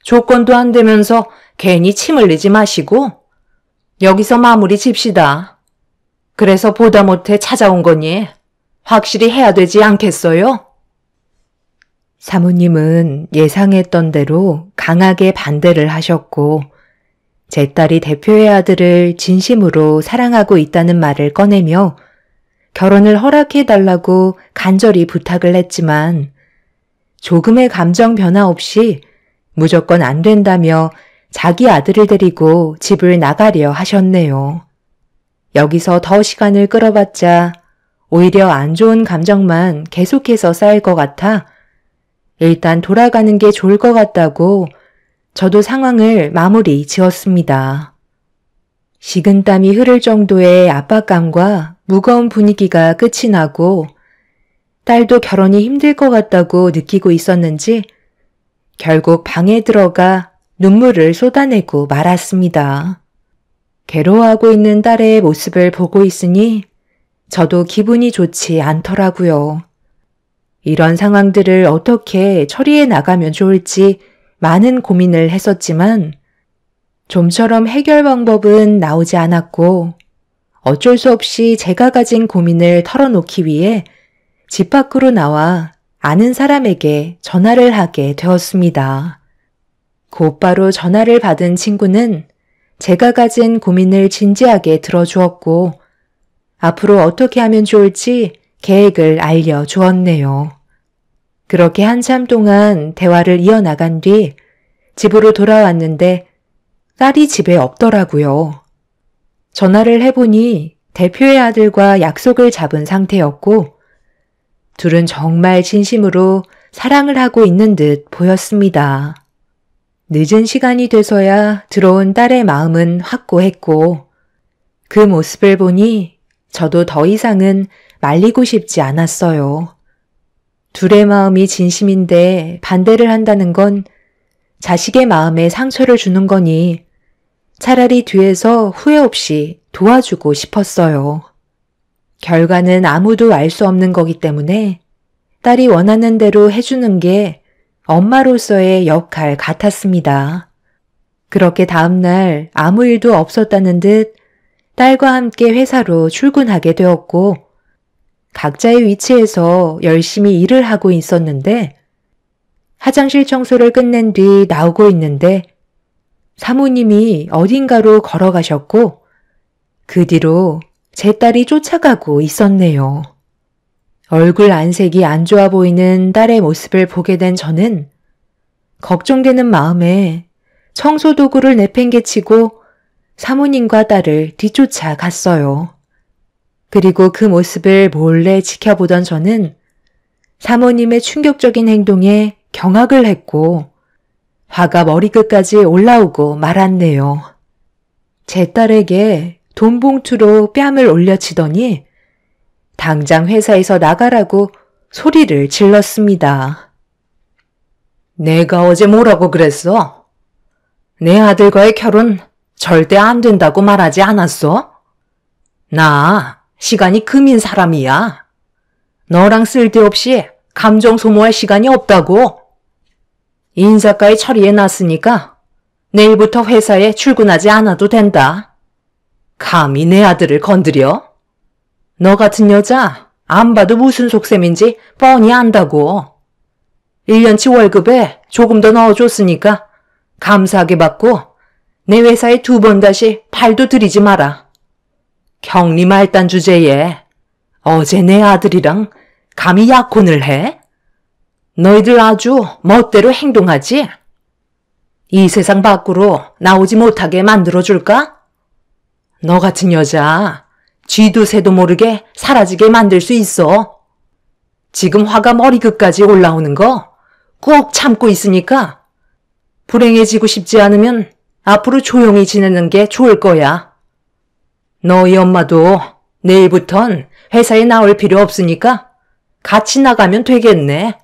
[SPEAKER 1] 조건도 안 되면서 괜히 침 흘리지 마시고 여기서 마무리 집시다. 그래서 보다 못해 찾아온 거니 확실히 해야 되지 않겠어요? 사모님은 예상했던 대로 강하게 반대를 하셨고 제 딸이 대표의 아들을 진심으로 사랑하고 있다는 말을 꺼내며 결혼을 허락해달라고 간절히 부탁을 했지만 조금의 감정 변화 없이 무조건 안 된다며 자기 아들을 데리고 집을 나가려 하셨네요. 여기서 더 시간을 끌어봤자 오히려 안 좋은 감정만 계속해서 쌓일 것 같아 일단 돌아가는 게 좋을 것 같다고 저도 상황을 마무리 지었습니다. 식은땀이 흐를 정도의 압박감과 무거운 분위기가 끝이 나고 딸도 결혼이 힘들 것 같다고 느끼고 있었는지 결국 방에 들어가 눈물을 쏟아내고 말았습니다. 괴로워하고 있는 딸의 모습을 보고 있으니 저도 기분이 좋지 않더라고요. 이런 상황들을 어떻게 처리해 나가면 좋을지 많은 고민을 했었지만 좀처럼 해결 방법은 나오지 않았고 어쩔 수 없이 제가 가진 고민을 털어놓기 위해 집 밖으로 나와 아는 사람에게 전화를 하게 되었습니다. 곧바로 전화를 받은 친구는 제가 가진 고민을 진지하게 들어주었고 앞으로 어떻게 하면 좋을지 계획을 알려주었네요. 그렇게 한참 동안 대화를 이어나간 뒤 집으로 돌아왔는데 딸이 집에 없더라고요. 전화를 해보니 대표의 아들과 약속을 잡은 상태였고 둘은 정말 진심으로 사랑을 하고 있는 듯 보였습니다. 늦은 시간이 돼서야 들어온 딸의 마음은 확고했고 그 모습을 보니 저도 더 이상은 말리고 싶지 않았어요. 둘의 마음이 진심인데 반대를 한다는 건 자식의 마음에 상처를 주는 거니 차라리 뒤에서 후회 없이 도와주고 싶었어요. 결과는 아무도 알 수 없는 거기 때문에 딸이 원하는 대로 해주는 게 엄마로서의 역할 같았습니다. 그렇게 다음날 아무 일도 없었다는 듯 딸과 함께 회사로 출근하게 되었고 각자의 위치에서 열심히 일을 하고 있었는데 화장실 청소를 끝낸 뒤 나오고 있는데 사모님이 어딘가로 걸어가셨고 그 뒤로 제 딸이 쫓아가고 있었네요. 얼굴 안색이 안 좋아 보이는 딸의 모습을 보게 된 저는 걱정되는 마음에 청소도구를 내팽개치고 사모님과 딸을 뒤쫓아 갔어요. 그리고 그 모습을 몰래 지켜보던 저는 사모님의 충격적인 행동에 경악을 했고 화가 머리끝까지 올라오고 말았네요. 제 딸에게 돈 봉투로 뺨을 올려치더니 당장 회사에서 나가라고 소리를 질렀습니다. 내가 어제 뭐라고 그랬어? 내 아들과의 결혼 절대 안 된다고 말하지 않았어? 나 시간이 금인 사람이야. 너랑 쓸데없이 감정 소모할 시간이 없다고. 인사까지 처리해 놨으니까 내일부터 회사에 출근하지 않아도 된다. 감히 내 아들을 건드려? 너 같은 여자 안 봐도 무슨 속셈인지 뻔히 안다고. 1년치 월급에 조금 더 넣어줬으니까 감사하게 받고 내 회사에 2번 다시 팔도 들이지 마라. 격리 말단 주제에 어제 내 아들이랑 감히 약혼을 해? 너희들 아주 멋대로 행동하지? 이 세상 밖으로 나오지 못하게 만들어줄까? 너 같은 여자 쥐도 새도 모르게 사라지게 만들 수 있어. 지금 화가 머리끝까지 올라오는 거 꼭 참고 있으니까 불행해지고 싶지 않으면 앞으로 조용히 지내는 게 좋을 거야. 너희 엄마도 내일부턴 회사에 나올 필요 없으니까 같이 나가면 되겠네.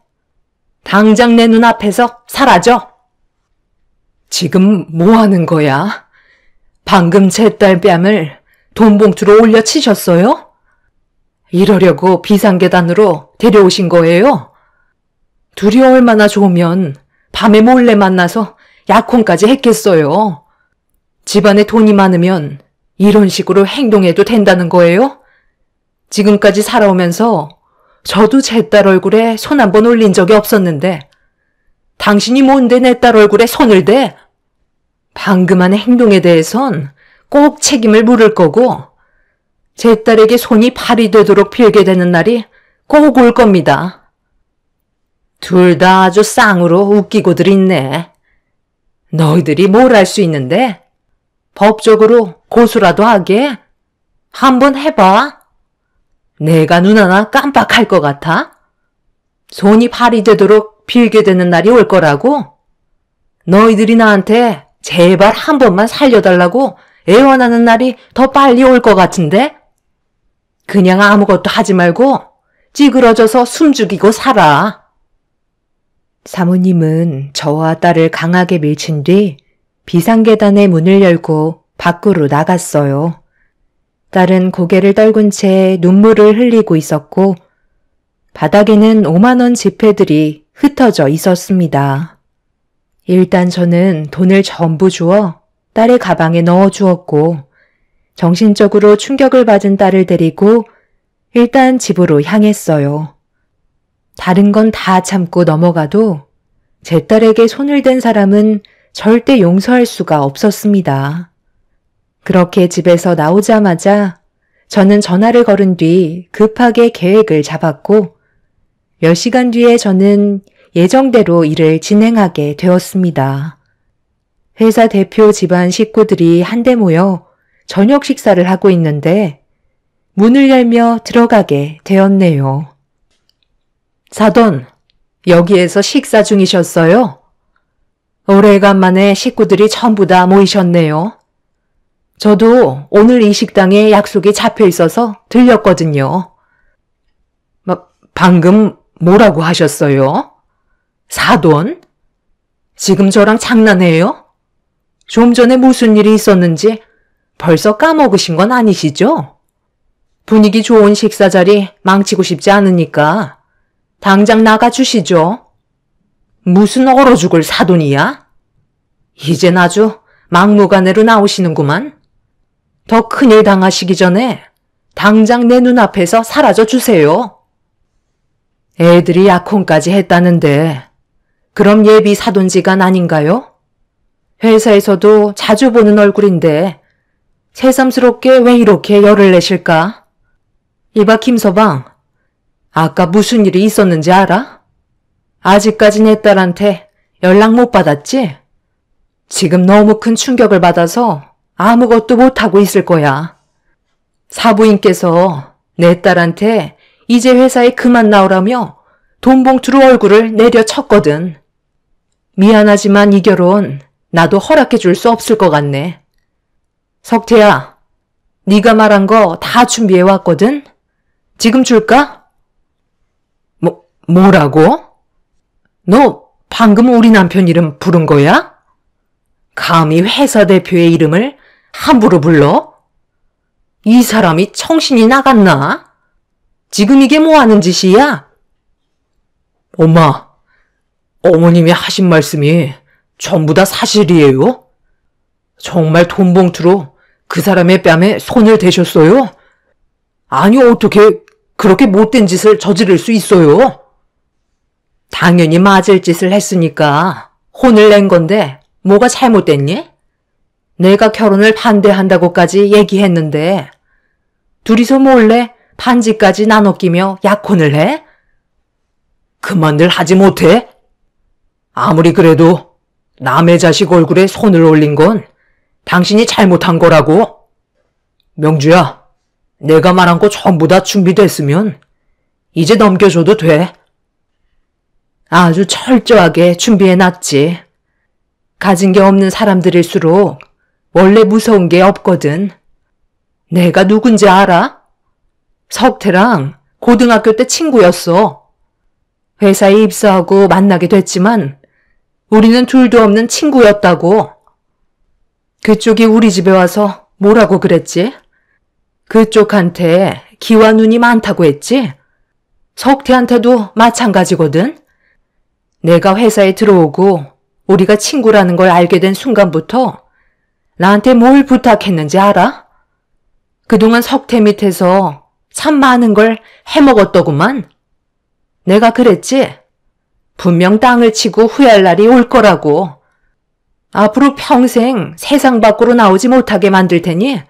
[SPEAKER 1] 당장 내 눈앞에서 사라져. 지금 뭐 하는 거야? 방금 제 딸 뺨을 돈봉투로 올려 치셨어요? 이러려고 비상계단으로 데려오신 거예요? 둘이 얼마나 좋으면 밤에 몰래 만나서 약혼까지 했겠어요. 집안에 돈이 많으면 이런 식으로 행동해도 된다는 거예요? 지금까지 살아오면서 저도 제 딸 얼굴에 손 한 번 올린 적이 없었는데 당신이 뭔데 내 딸 얼굴에 손을 대? 방금 한 행동에 대해선 꼭 책임을 물을 거고 제 딸에게 손이 발이 되도록 빌게 되는 날이 꼭 올 겁니다. 둘 다 아주 쌍으로 웃기고들 있네. 너희들이 뭘 할 수 있는데? 법적으로 고소라도 하게? 한번 해봐. 내가 눈 하나 깜빡할 것 같아? 손이 발이 되도록 빌게 되는 날이 올 거라고? 너희들이 나한테 제발 한 번만 살려달라고 애원하는 날이 더 빨리 올 것 같은데? 그냥 아무것도 하지 말고 찌그러져서 숨 죽이고 살아. 사모님은 저와 딸을 강하게 밀친 뒤 비상계단의 문을 열고 밖으로 나갔어요. 딸은 고개를 떨군 채 눈물을 흘리고 있었고 바닥에는 5만 원 지폐들이 흩어져 있었습니다. 일단 저는 돈을 전부 주어 딸의 가방에 넣어 주었고 정신적으로 충격을 받은 딸을 데리고 일단 집으로 향했어요. 다른 건 다 참고 넘어가도 제 딸에게 손을 댄 사람은 절대 용서할 수가 없었습니다. 그렇게 집에서 나오자마자 저는 전화를 걸은 뒤 급하게 계획을 잡았고 몇 시간 뒤에 저는 예정대로 일을 진행하게 되었습니다. 회사 대표 집안 식구들이 한데 모여 저녁 식사를 하고 있는데 문을 열며 들어가게 되었네요. 사돈, 여기에서 식사 중이셨어요? 오래간만에 식구들이 전부 다 모이셨네요. 저도 오늘 이 식당에 약속이 잡혀 있어서 들렸거든요. 방금 뭐라고 하셨어요? 사돈? 지금 저랑 장난해요? 좀 전에 무슨 일이 있었는지 벌써 까먹으신 건 아니시죠? 분위기 좋은 식사 자리 망치고 싶지 않으니까 당장 나가주시죠. 무슨 얼어 죽을 사돈이야? 이젠 아주 막무가내로 나오시는구만. 더 큰일 당하시기 전에 당장 내 눈앞에서 사라져 주세요. 애들이 약혼까지 했다는데 그럼 예비 사돈지간 아닌가요? 회사에서도 자주 보는 얼굴인데 새삼스럽게 왜 이렇게 열을 내실까? 이봐 김서방, 아까 무슨 일이 있었는지 알아? 아직까지 내 딸한테 연락 못 받았지? 지금 너무 큰 충격을 받아서 아무것도 못하고 있을 거야. 사부인께서 내 딸한테 이제 회사에 그만 나오라며 돈봉투로 얼굴을 내려쳤거든. 미안하지만 이 결혼 나도 허락해 줄 수 없을 것 같네. 석태야, 네가 말한 거 다 준비해 왔거든? 지금 줄까? 뭐라고? 너
[SPEAKER 2] 방금 우리 남편 이름 부른 거야? 감히 회사 대표의 이름을 함부로 불러? 이 사람이 정신이 나갔나? 지금 이게 뭐 하는 짓이야? 엄마, 어머님이 하신 말씀이 전부 다 사실이에요? 정말 돈봉투로 그 사람의 뺨에 손을 대셨어요? 아니, 어떻게 그렇게 못된 짓을 저지를 수 있어요? 당연히 맞을 짓을 했으니까 혼을 낸 건데 뭐가 잘못됐니? 내가 결혼을 반대한다고까지 얘기했는데 둘이서 몰래 반지까지 나눠 끼며 약혼을 해? 그만들 하지 못해? 아무리 그래도 남의 자식 얼굴에 손을 올린 건 당신이 잘못한 거라고. 명주야, 내가 말한 거 전부 다 준비됐으면 이제 넘겨줘도 돼. 아주 철저하게 준비해놨지. 가진 게 없는 사람들일수록 원래 무서운 게 없거든. 내가 누군지 알아? 석태랑 고등학교 때 친구였어. 회사에 입사하고 만나게 됐지만 우리는 둘도 없는 친구였다고. 그쪽이 우리 집에 와서 뭐라고 그랬지? 그쪽한테 기와 눈이 많다고 했지? 석태한테도 마찬가지거든. 내가 회사에 들어오고 우리가 친구라는 걸 알게 된 순간부터 나한테 뭘 부탁했는지 알아? 그동안 석태 밑에서 참 많은 걸 해먹었더구만. 내가 그랬지? 분명 땅을 치고 후회할 날이 올 거라고. 앞으로 평생 세상 밖으로 나오지 못하게 만들 테니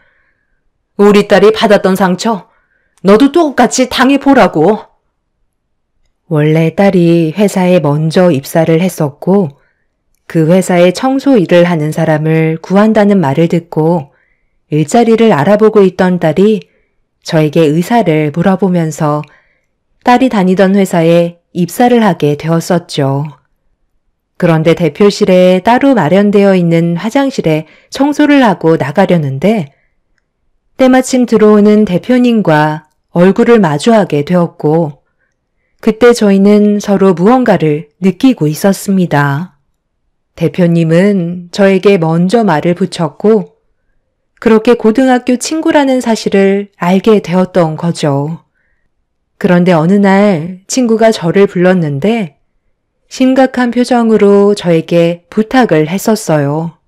[SPEAKER 2] 우리 딸이 받았던 상처 너도 똑같이 당해보라고. 원래 딸이 회사에 먼저 입사를 했었고 그 회사에 청소 일을 하는 사람을 구한다는 말을 듣고 일자리를 알아보고 있던 딸이 저에게 의사를 물어보면서 딸이 다니던 회사에 입사를 하게 되었었죠. 그런데 대표실에 따로 마련되어 있는 화장실에 청소를 하고 나가려는데 때마침 들어오는 대표님과 얼굴을 마주하게 되었고 그때 저희는 서로 무언가를 느끼고 있었습니다. 대표님은 저에게 먼저 말을 붙였고 그렇게 고등학교 친구라는 사실을 알게 되었던 거죠. 그런데 어느 날 친구가 저를 불렀는데 심각한 표정으로 저에게 부탁을 했었어요.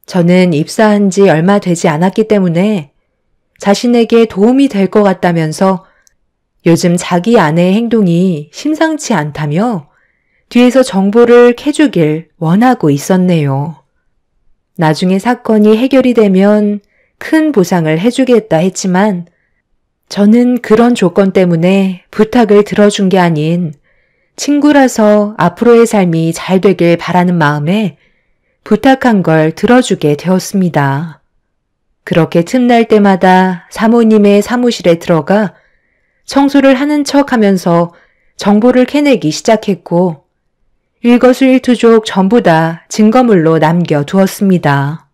[SPEAKER 2] 저는 입사한 지 얼마 되지 않았기 때문에 자신에게 도움이 될 것 같다면서 요즘 자기 아내의 행동이 심상치 않다며 뒤에서 정보를 캐주길 원하고 있었네요. 나중에 사건이 해결이 되면 큰 보상을 해주겠다 했지만 저는 그런 조건 때문에 부탁을 들어준 게 아닌 친구라서 앞으로의 삶이 잘 되길 바라는 마음에 부탁한 걸 들어주게 되었습니다. 그렇게 틈날 때마다 사모님의 사무실에 들어가 청소를 하는 척 하면서 정보를 캐내기 시작했고 일거수일투족 전부 다 증거물로 남겨두었습니다.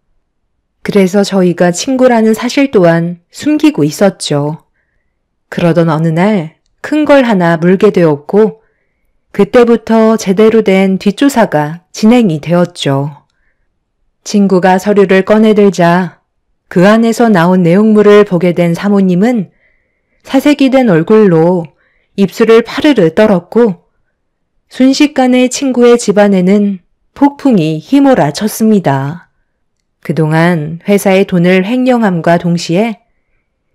[SPEAKER 2] 그래서 저희가 친구라는 사실 또한 숨기고 있었죠. 그러던 어느 날 큰 걸 하나 물게 되었고 그때부터 제대로 된 뒷조사가 진행이 되었죠. 친구가 서류를 꺼내들자 그 안에서 나온 내용물을 보게 된 사모님은 사색이 된 얼굴로 입술을 파르르 떨었고 순식간에 친구의 집안에는 폭풍이 휘몰아쳤습니다. 그동안 회사의 돈을 횡령함과 동시에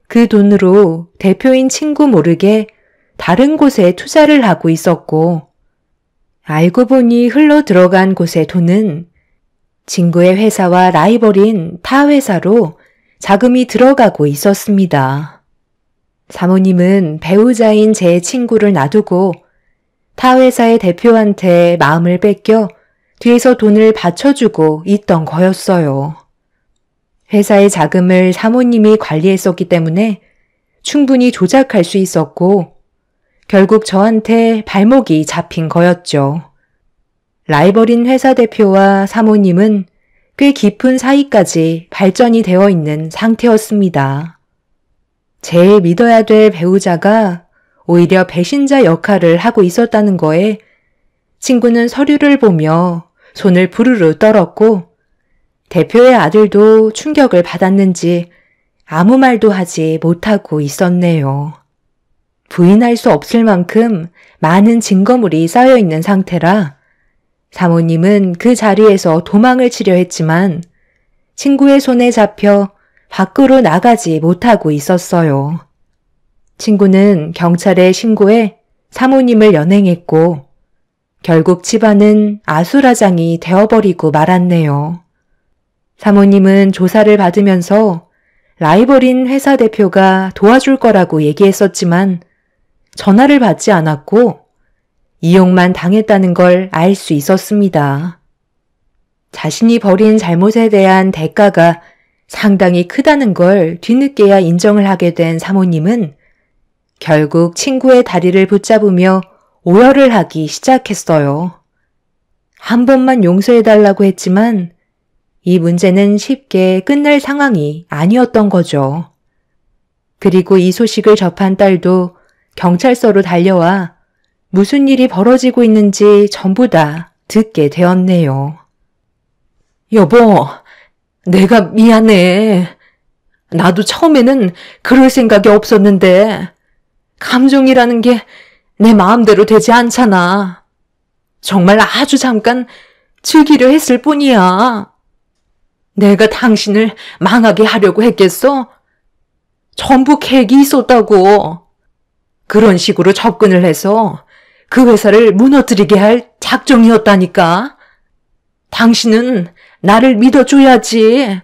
[SPEAKER 2] 그 돈으로 대표인 친구 모르게 다른 곳에 투자를 하고 있었고 알고 보니 흘러 들어간 곳의 돈은 친구의 회사와 라이벌인 타 회사로 자금이 들어가고 있었습니다. 사모님은 배우자인 제 친구를 놔두고 타 회사의 대표한테 마음을 뺏겨 뒤에서 돈을 받쳐주고 있던 거였어요. 회사의 자금을 사모님이 관리했었기 때문에 충분히 조작할 수 있었고 결국 저한테 발목이 잡힌 거였죠. 라이벌인 회사 대표와 사모님은 꽤 깊은 사이까지 발전이 되어 있는 상태였습니다. 제일 믿어야 될 배우자가 오히려 배신자 역할을 하고 있었다는 거에
[SPEAKER 1] 친구는 서류를 보며 손을 부르르 떨었고 대표의 아들도 충격을 받았는지 아무 말도 하지 못하고 있었네요. 부인할 수 없을 만큼 많은 증거물이 쌓여 있는 상태라 사모님은 그 자리에서 도망을 치려 했지만 친구의 손에 잡혀 밖으로 나가지 못하고 있었어요. 친구는 경찰에 신고해 사모님을 연행했고 결국 집안은 아수라장이 되어버리고 말았네요. 사모님은 조사를 받으면서 라이벌인 회사 대표가 도와줄 거라고 얘기했었지만 전화를 받지 않았고 이용만 당했다는 걸 알 수 있었습니다. 자신이 벌인 잘못에 대한 대가가 상당히 크다는 걸 뒤늦게야 인정을 하게 된 사모님은 결국 친구의 다리를 붙잡으며 오열을 하기 시작했어요. 한 번만 용서해달라고 했지만 이 문제는 쉽게 끝날 상황이 아니었던 거죠. 그리고 이 소식을 접한 딸도 경찰서로 달려와 무슨 일이 벌어지고 있는지 전부 다 듣게 되었네요.
[SPEAKER 2] 여보, 내가 미안해. 나도 처음에는 그럴 생각이 없었는데 감정이라는 게 내 마음대로 되지 않잖아. 정말 아주 잠깐 즐기려 했을 뿐이야. 내가 당신을 망하게 하려고 했겠어? 전부 계획이 있었다고. 그런 식으로 접근을 해서 그 회사를 무너뜨리게 할 작정이었다니까. 당신은 나를 믿어줘야지.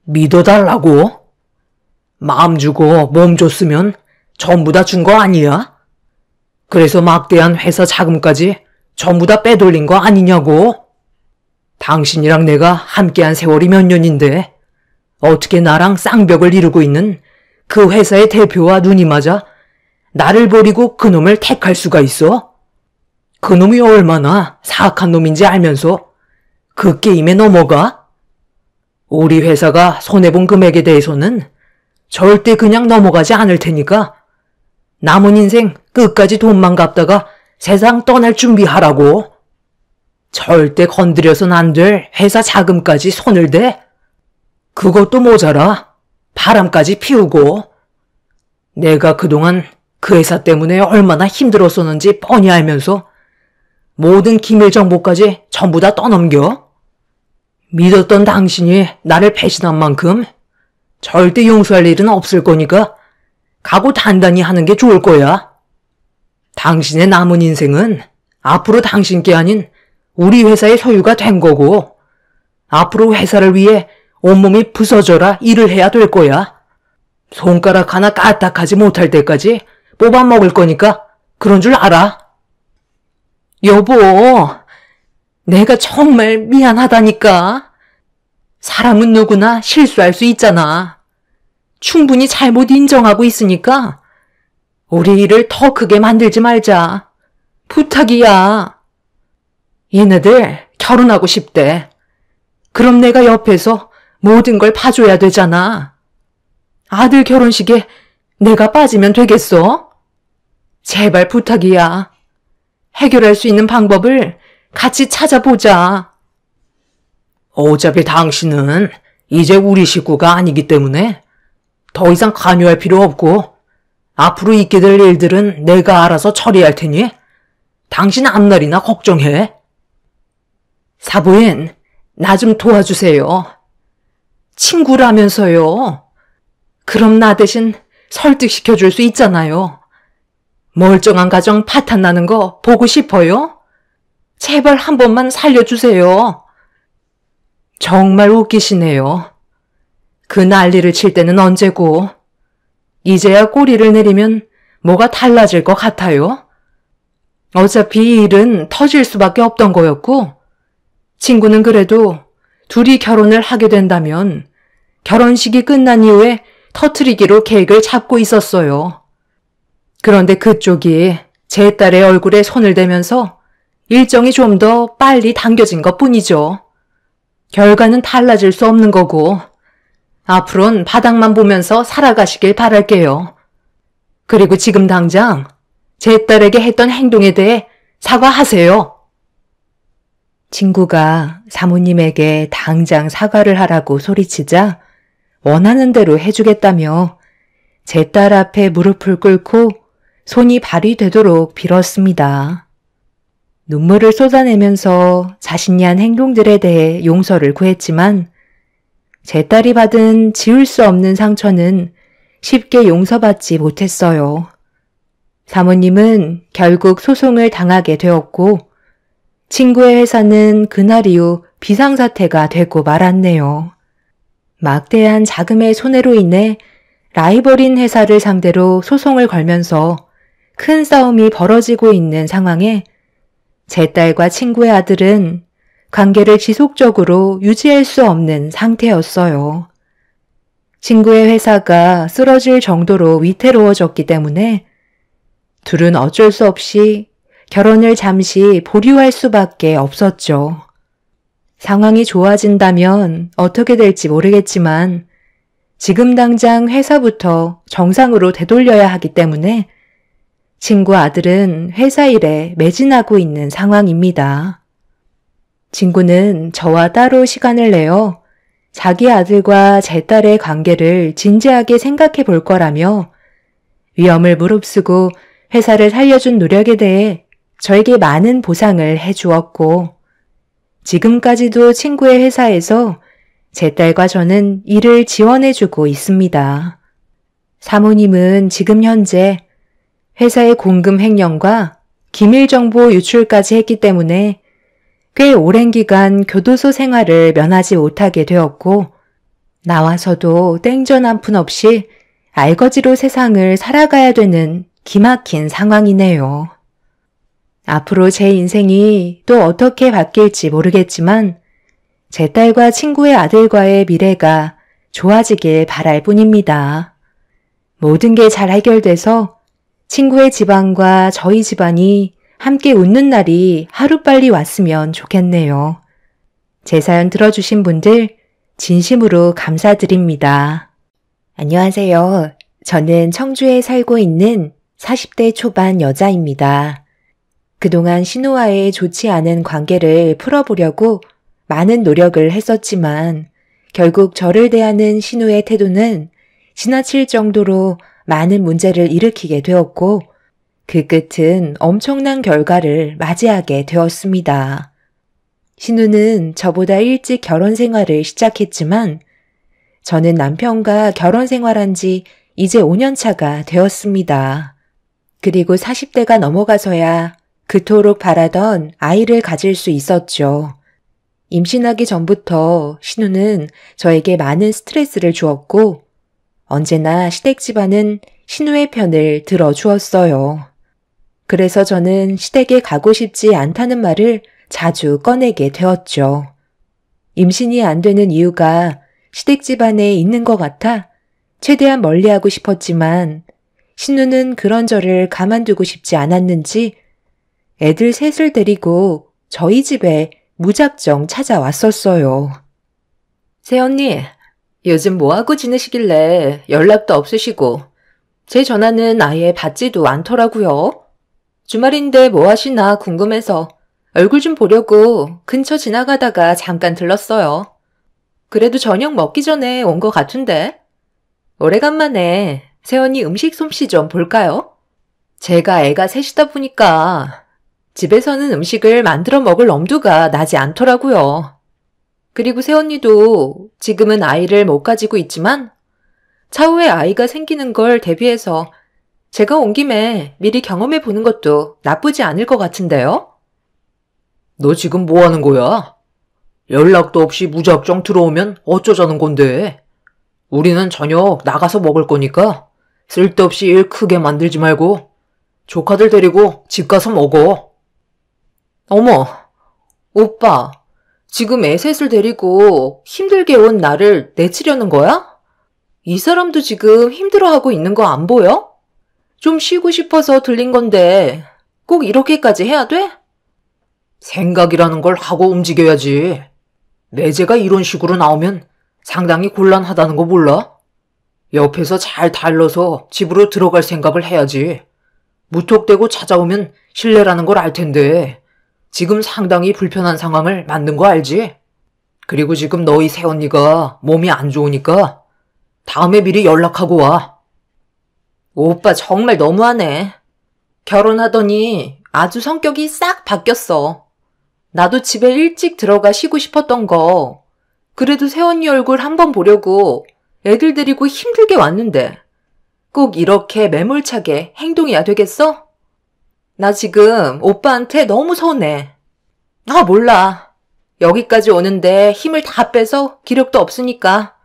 [SPEAKER 2] 믿어달라고? 마음 주고 몸 줬으면 전부 다 준 거 아니야? 그래서 막대한 회사 자금까지 전부 다 빼돌린 거 아니냐고? 당신이랑 내가 함께한 세월이 몇 년인데 어떻게 나랑 쌍벽을 이루고 있는 그 회사의 대표와 눈이 맞아 나를 버리고 그놈을 택할 수가 있어? 그놈이 얼마나 사악한 놈인지 알면서 그 게임에 넘어가? 우리 회사가 손해본 금액에 대해서는 절대 그냥 넘어가지 않을 테니까 남은 인생 끝까지 돈만 갚다가 세상 떠날 준비하라고. 절대 건드려선 안 될 회사 자금까지 손을 대? 그것도 모자라 바람까지 피우고. 내가 그동안 그 회사 때문에 얼마나 힘들었었는지 뻔히 알면서 모든 기밀 정보까지 전부 다 떠넘겨? 믿었던 당신이 나를 배신한 만큼 절대 용서할 일은 없을 거니까 각오 단단히 하는 게 좋을 거야. 당신의 남은 인생은 앞으로 당신께 아닌 우리 회사의 소유가 된 거고 앞으로 회사를 위해 온몸이 부서져라 일을 해야 될 거야. 손가락 하나 까딱하지 못할 때까지 뽑아먹을 거니까 그런 줄 알아.
[SPEAKER 1] 여보, 내가 정말 미안하다니까. 사람은 누구나 실수할 수 있잖아. 충분히 잘못 인정하고 있으니까 우리 일을 더 크게 만들지 말자. 부탁이야. 얘네들 결혼하고 싶대. 그럼 내가 옆에서 모든 걸 봐줘야 되잖아. 아들 결혼식에 내가 빠지면 되겠어? 제발 부탁이야. 해결할 수 있는 방법을 같이 찾아보자.
[SPEAKER 2] 어차피 당신은 이제 우리 식구가 아니기 때문에 더 이상 관여할 필요 없고 앞으로 있게 될 일들은 내가 알아서 처리할 테니 당신 앞날이나 걱정해.
[SPEAKER 1] 사부인, 나 좀 도와주세요. 친구라면서요. 그럼 나 대신 설득시켜줄 수 있잖아요. 멀쩡한 가정 파탄 나는 거 보고 싶어요? 제발 한 번만 살려주세요. 정말 웃기시네요. 그 난리를 칠 때는 언제고 이제야 꼬리를 내리면 뭐가 달라질 것 같아요? 어차피 이 일은 터질 수밖에 없던 거였고 친구는 그래도 둘이 결혼을 하게 된다면 결혼식이 끝난 이후에 터트리기로 계획을 잡고 있었어요. 그런데 그쪽이 제 딸의 얼굴에 손을 대면서 일정이 좀 더 빨리 당겨진 것뿐이죠. 결과는 달라질 수 없는 거고 앞으로는 바닥만 보면서 살아가시길 바랄게요. 그리고 지금 당장 제 딸에게 했던 행동에 대해
[SPEAKER 2] 사과하세요.
[SPEAKER 1] 친구가 사모님에게 당장 사과를 하라고 소리치자 원하는 대로 해주겠다며 제 딸 앞에 무릎을 꿇고 손이 발이 되도록 빌었습니다. 눈물을 쏟아내면서 자신이 한 행동들에 대해 용서를 구했지만 제 딸이 받은 지울 수 없는 상처는 쉽게 용서받지 못했어요. 사모님은 결국 소송을 당하게 되었고 친구의 회사는 그날 이후 비상사태가 되고 말았네요. 막대한 자금의 손해로 인해 라이벌인 회사를 상대로 소송을 걸면서 큰 싸움이 벌어지고 있는 상황에 제 딸과 친구의 아들은 관계를 지속적으로 유지할 수 없는 상태였어요. 친구의 회사가 쓰러질 정도로 위태로워졌기 때문에 둘은 어쩔 수 없이 결혼을 잠시 보류할 수밖에 없었죠. 상황이 좋아진다면 어떻게 될지 모르겠지만 지금 당장 회사부터 정상으로 되돌려야 하기 때문에 친구 아들은 회사 일에 매진하고 있는 상황입니다. 친구는 저와 따로 시간을 내어 자기 아들과 제 딸의 관계를 진지하게 생각해 볼 거라며 위험을 무릅쓰고 회사를 살려준 노력에 대해 저에게 많은 보상을 해주었고 지금까지도 친구의 회사에서 제 딸과 저는 일을 지원해주고 있습니다. 사모님은 지금 현재 회사의 공금 횡령과 기밀 정보 유출까지 했기 때문에 꽤 오랜 기간 교도소 생활을 면하지 못하게 되었고 나와서도 땡전 한 푼 없이 알거지로 세상을 살아가야 되는 기막힌 상황이네요. 앞으로 제 인생이 또 어떻게 바뀔지 모르겠지만 제 딸과 친구의 아들과의 미래가 좋아지길 바랄 뿐입니다. 모든 게 잘 해결돼서 친구의 집안과 저희 집안이 함께 웃는 날이 하루빨리 왔으면 좋겠네요. 제 사연 들어주신 분들 진심으로 감사드립니다. 안녕하세요. 저는 청주에 살고 있는 40대 초반 여자입니다. 그동안 신우와의 좋지 않은 관계를 풀어보려고 많은 노력을 했었지만 결국 저를 대하는 신우의 태도는 지나칠 정도로 많은 문제를 일으키게 되었고 그 끝은 엄청난 결과를 맞이하게 되었습니다. 신우는 저보다 일찍 결혼 생활을 시작했지만 저는 남편과 결혼 생활한 지 이제 5년 차가 되었습니다. 그리고 40대가 넘어가서야 그토록 바라던 아이를 가질 수 있었죠. 임신하기 전부터 신우는 저에게 많은 스트레스를 주었고 언제나 시댁 집안은 신우의 편을 들어주었어요. 그래서 저는 시댁에 가고 싶지 않다는 말을 자주 꺼내게 되었죠. 임신이 안 되는 이유가 시댁 집안에 있는 것 같아 최대한 멀리하고 싶었지만 신우는 그런 저를 가만두고 싶지 않았는지 애들 셋을 데리고 저희 집에 무작정 찾아왔었어요. 새언니, 요즘 뭐하고 지내시길래 연락도 없으시고 제 전화는 아예 받지도 않더라고요. 주말인데 뭐 하시나 궁금해서 얼굴 좀 보려고 근처 지나가다가 잠깐 들렀어요. 그래도 저녁 먹기 전에 온 것 같은데. 오래간만에 새언니 음식 솜씨 좀 볼까요? 제가 애가 셋이다 보니까 집에서는 음식을 만들어 먹을 엄두가 나지 않더라고요. 그리고 새언니도 지금은 아이를 못 가지고 있지만 차후에 아이가 생기는 걸 대비해서 제가 온 김에 미리 경험해 보는 것도 나쁘지 않을 것 같은데요?
[SPEAKER 2] 너 지금 뭐 하는 거야? 연락도 없이 무작정 들어오면 어쩌자는 건데? 우리는 저녁 나가서 먹을 거니까 쓸데없이 일 크게 만들지 말고 조카들 데리고 집 가서 먹어.
[SPEAKER 1] 어머, 오빠, 지금 애 셋을 데리고 힘들게 온 나를 내치려는 거야? 이 사람도 지금 힘들어하고 있는 거 안 보여? 좀 쉬고 싶어서 들린 건데 꼭 이렇게까지 해야 돼?
[SPEAKER 2] 생각이라는 걸 하고 움직여야지. 매제가 이런 식으로 나오면 상당히 곤란하다는 거 몰라? 옆에서 잘 달러서 집으로 들어갈 생각을 해야지. 무턱대고 찾아오면 실례라는 걸 알 텐데 지금 상당히 불편한 상황을 만든 거 알지? 그리고 지금 너희 새언니가 몸이 안 좋으니까 다음에 미리 연락하고 와.
[SPEAKER 1] 오빠 정말 너무하네. 결혼하더니 아주 성격이 싹 바뀌었어. 나도 집에 일찍 들어가 쉬고 싶었던 거. 그래도 새언니 얼굴 한번 보려고 애들 데리고 힘들게 왔는데 꼭 이렇게 매몰차게 행동해야 되겠어? 나 지금 오빠한테 너무 서운해. 아, 몰라. 여기까지 오는데 힘을 다 빼서 기력도 없으니까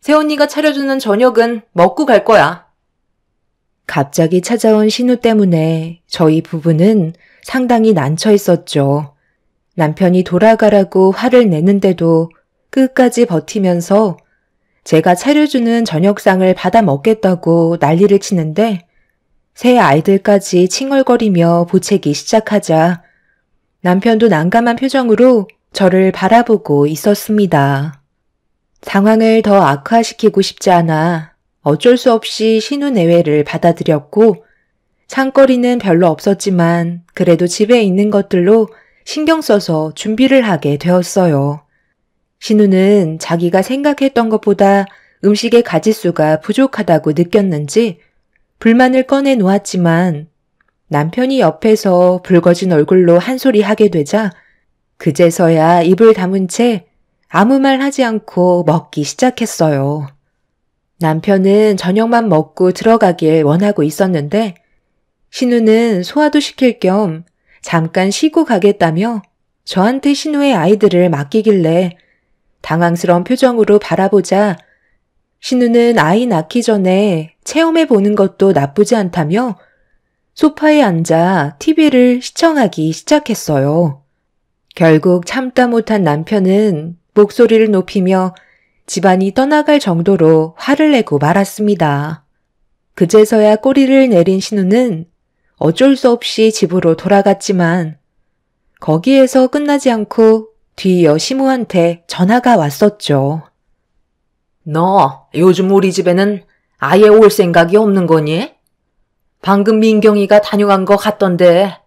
[SPEAKER 1] 새언니가 차려주는 저녁은 먹고 갈 거야. 갑자기 찾아온 신우 때문에 저희 부부는 상당히 난처 있었죠. 남편이 돌아가라고 화를 내는데도 끝까지 버티면서 제가 차려주는 저녁상을 받아 먹겠다고 난리를 치는데 새 아이들까지 칭얼거리며 보채기 시작하자 남편도 난감한 표정으로 저를 바라보고 있었습니다. 상황을 더 악화시키고 싶지 않아 어쩔 수 없이 신우 내외를 받아들였고 창거리는 별로 없었지만 그래도 집에 있는 것들로 신경 써서 준비를 하게 되었어요. 신우는 자기가 생각했던 것보다 음식의 가짓수가 부족하다고 느꼈는지 불만을 꺼내 놓았지만 남편이 옆에서 붉어진 얼굴로 한 소리 하게 되자 그제서야 입을 다문 채 아무 말 하지 않고 먹기 시작했어요. 남편은 저녁만 먹고 들어가길 원하고 있었는데 신우는 소화도 시킬 겸 잠깐 쉬고 가겠다며 저한테 신우의 아이들을 맡기길래 당황스러운 표정으로 바라보자 신우는 아이 낳기 전에 체험해 보는 것도 나쁘지 않다며 소파에 앉아 TV를 시청하기 시작했어요. 결국 참다 못한 남편은 목소리를 높이며 집안이 떠나갈 정도로 화를 내고 말았습니다. 그제서야 꼬리를 내린 신우는 어쩔 수 없이 집으로 돌아갔지만 거기에서 끝나지 않고 뒤이어 시무한테 전화가 왔었죠.
[SPEAKER 2] 너 요즘 우리 집에는 아예 올 생각이 없는 거니? 방금 민경이가 다녀간 거 같던데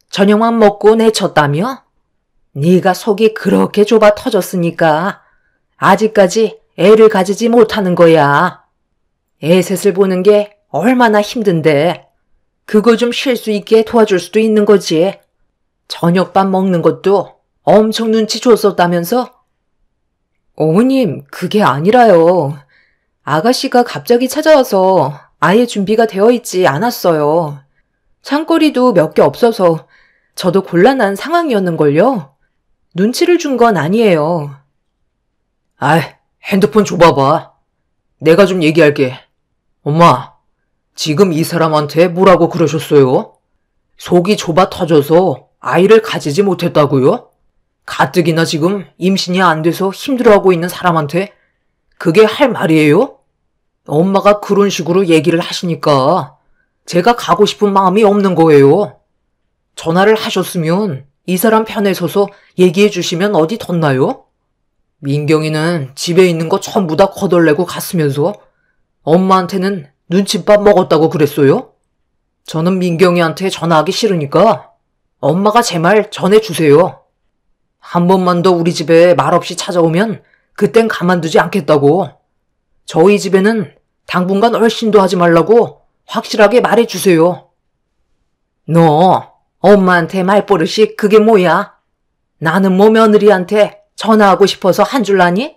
[SPEAKER 2] 저녁만 먹고 내쳤다며? 네가 속이 그렇게 좁아 터졌으니까 아직까지 애를 가지지 못하는 거야. 애 셋을 보는 게 얼마나 힘든데 그거 좀 쉴 수 있게 도와줄 수도 있는 거지. 저녁밥 먹는 것도 엄청 눈치 줬었다면서?
[SPEAKER 1] 어머님, 그게 아니라요. 아가씨가 갑자기 찾아와서 아예 준비가 되어 있지 않았어요. 창거리도 몇 개 없어서 저도 곤란한 상황이었는걸요. 눈치를 준 건 아니에요.
[SPEAKER 2] 아이, 핸드폰 줘봐봐. 내가 좀 얘기할게. 엄마, 지금 이 사람한테 뭐라고 그러셨어요? 속이 좁아 터져서 아이를 가지지 못했다고요? 가뜩이나 지금 임신이 안 돼서 힘들어하고 있는 사람한테 그게 할 말이에요? 엄마가 그런 식으로 얘기를 하시니까 제가 가고 싶은 마음이 없는 거예요. 전화를 하셨으면 이 사람 편에 서서 얘기해 주시면 어디 덧나요? 민경이는 집에 있는 거 전부 다 거덜내고 갔으면서 엄마한테는 눈칫밥 먹었다고 그랬어요? 저는 민경이한테 전화하기 싫으니까 엄마가 제 말 전해주세요. 한 번만 더 우리 집에 말없이 찾아오면 그땐 가만두지 않겠다고. 저희 집에는 당분간 얼씬도 하지 말라고 확실하게 말해주세요. 너 엄마한테 말버릇이 그게 뭐야? 나는 뭐 며느리한테 전화하고 싶어서 한 줄 아니?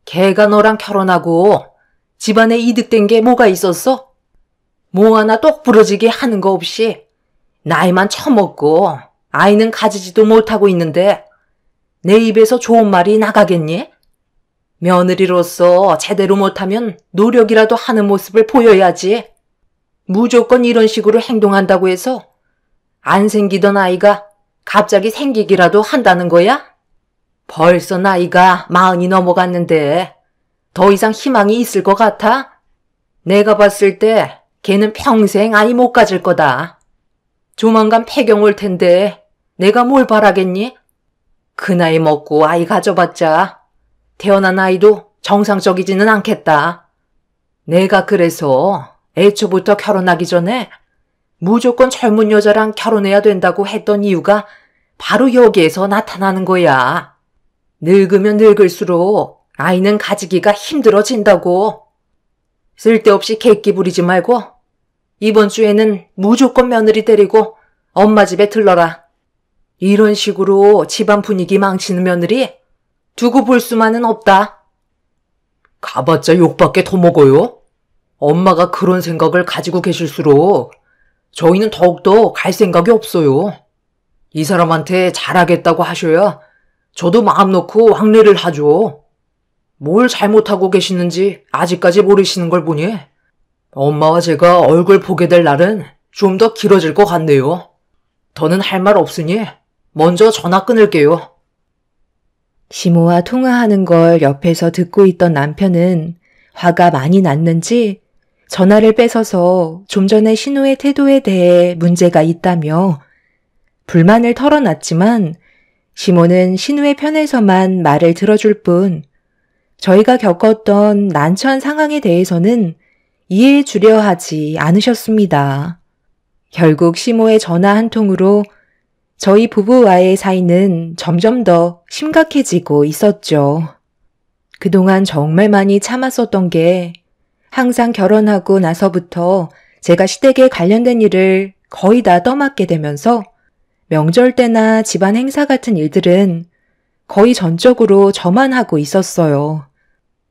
[SPEAKER 2] 걔가 너랑 결혼하고 집안에 이득된 게 뭐가 있었어? 뭐 하나 똑부러지게 하는 거 없이 나이만 처먹고 아이는 가지지도 못하고 있는데 내 입에서 좋은 말이 나가겠니? 며느리로서 제대로 못하면 노력이라도 하는 모습을 보여야지. 무조건 이런 식으로 행동한다고 해서 안 생기던 아이가 갑자기 생기기라도 한다는 거야? 벌써 나이가 40이 넘어갔는데 더 이상 희망이 있을 것 같아? 내가 봤을 때 걔는 평생 아이 못 가질 거다. 조만간 폐경 올 텐데 내가 뭘 바라겠니? 그 나이 먹고 아이 가져봤자 태어난 아이도 정상적이지는 않겠다. 내가 그래서 애초부터 결혼하기 전에
[SPEAKER 1] 무조건 젊은 여자랑 결혼해야 된다고 했던 이유가 바로 여기에서 나타나는 거야. 늙으면 늙을수록 아이는 가지기가 힘들어진다고. 쓸데없이 객기 부리지 말고 이번 주에는 무조건 며느리 데리고 엄마 집에 들러라. 이런 식으로 집안 분위기 망치는 며느리 두고 볼 수만은 없다.
[SPEAKER 2] 가봤자 욕밖에 더 먹어요? 엄마가 그런 생각을 가지고 계실수록 저희는 더욱더 갈 생각이 없어요. 이 사람한테 잘하겠다고 하셔야 저도 마음 놓고 왕래를 하죠. 뭘 잘못하고 계시는지 아직까지 모르시는 걸 보니 엄마와 제가 얼굴 보게 될 날은 좀 더 길어질 것 같네요. 더는 할 말 없으니 먼저 전화 끊을게요.
[SPEAKER 1] 시모와 통화하는 걸 옆에서 듣고 있던 남편은 화가 많이 났는지 전화를 뺏어서 좀 전에 신우의 태도에 대해 문제가 있다며 불만을 털어놨지만 시모는 신우의 편에서만 말을 들어줄 뿐 저희가 겪었던 난처한 상황에 대해서는 이해해 주려 하지 않으셨습니다. 결국 시모의 전화 한 통으로 저희 부부와의 사이는 점점 더 심각해지고 있었죠. 그동안 정말 많이 참았었던 게 항상 결혼하고 나서부터 제가 시댁에 관련된 일을 거의 다 떠맡게 되면서 명절 때나 집안 행사 같은 일들은 거의 전적으로 저만 하고 있었어요.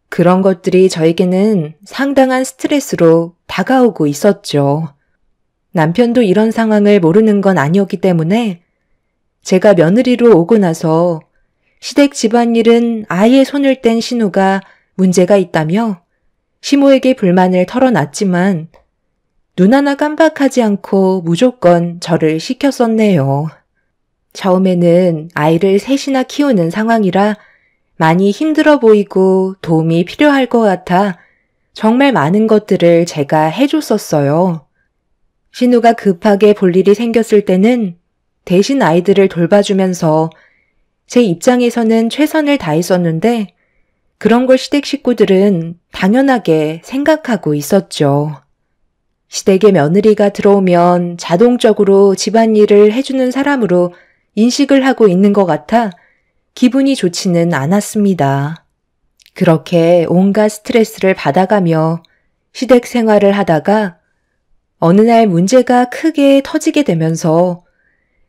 [SPEAKER 1] 그런 것들이 저에게는 상당한 스트레스로 다가오고 있었죠. 남편도 이런 상황을 모르는 건 아니었기 때문에 제가 며느리로 오고 나서 시댁 집안일은 아예 손을 뗀 신우가 문제가 있다며 시모에게 불만을 털어놨지만 눈 하나 깜빡하지 않고 무조건 저를 시켰었네요. 처음에는 아이를 셋이나 키우는 상황이라 많이 힘들어 보이고 도움이 필요할 것 같아 정말 많은 것들을 제가 해줬었어요. 신우가 급하게 볼 일이 생겼을 때는 대신 아이들을 돌봐주면서 제 입장에서는 최선을 다했었는데 그런 걸 시댁 식구들은 당연하게 생각하고 있었죠. 시댁에 며느리가 들어오면 자동적으로 집안일을 해주는 사람으로 인식을 하고 있는 것 같아 기분이 좋지는 않았습니다. 그렇게 온갖 스트레스를 받아가며 시댁 생활을 하다가 어느 날 문제가 크게 터지게 되면서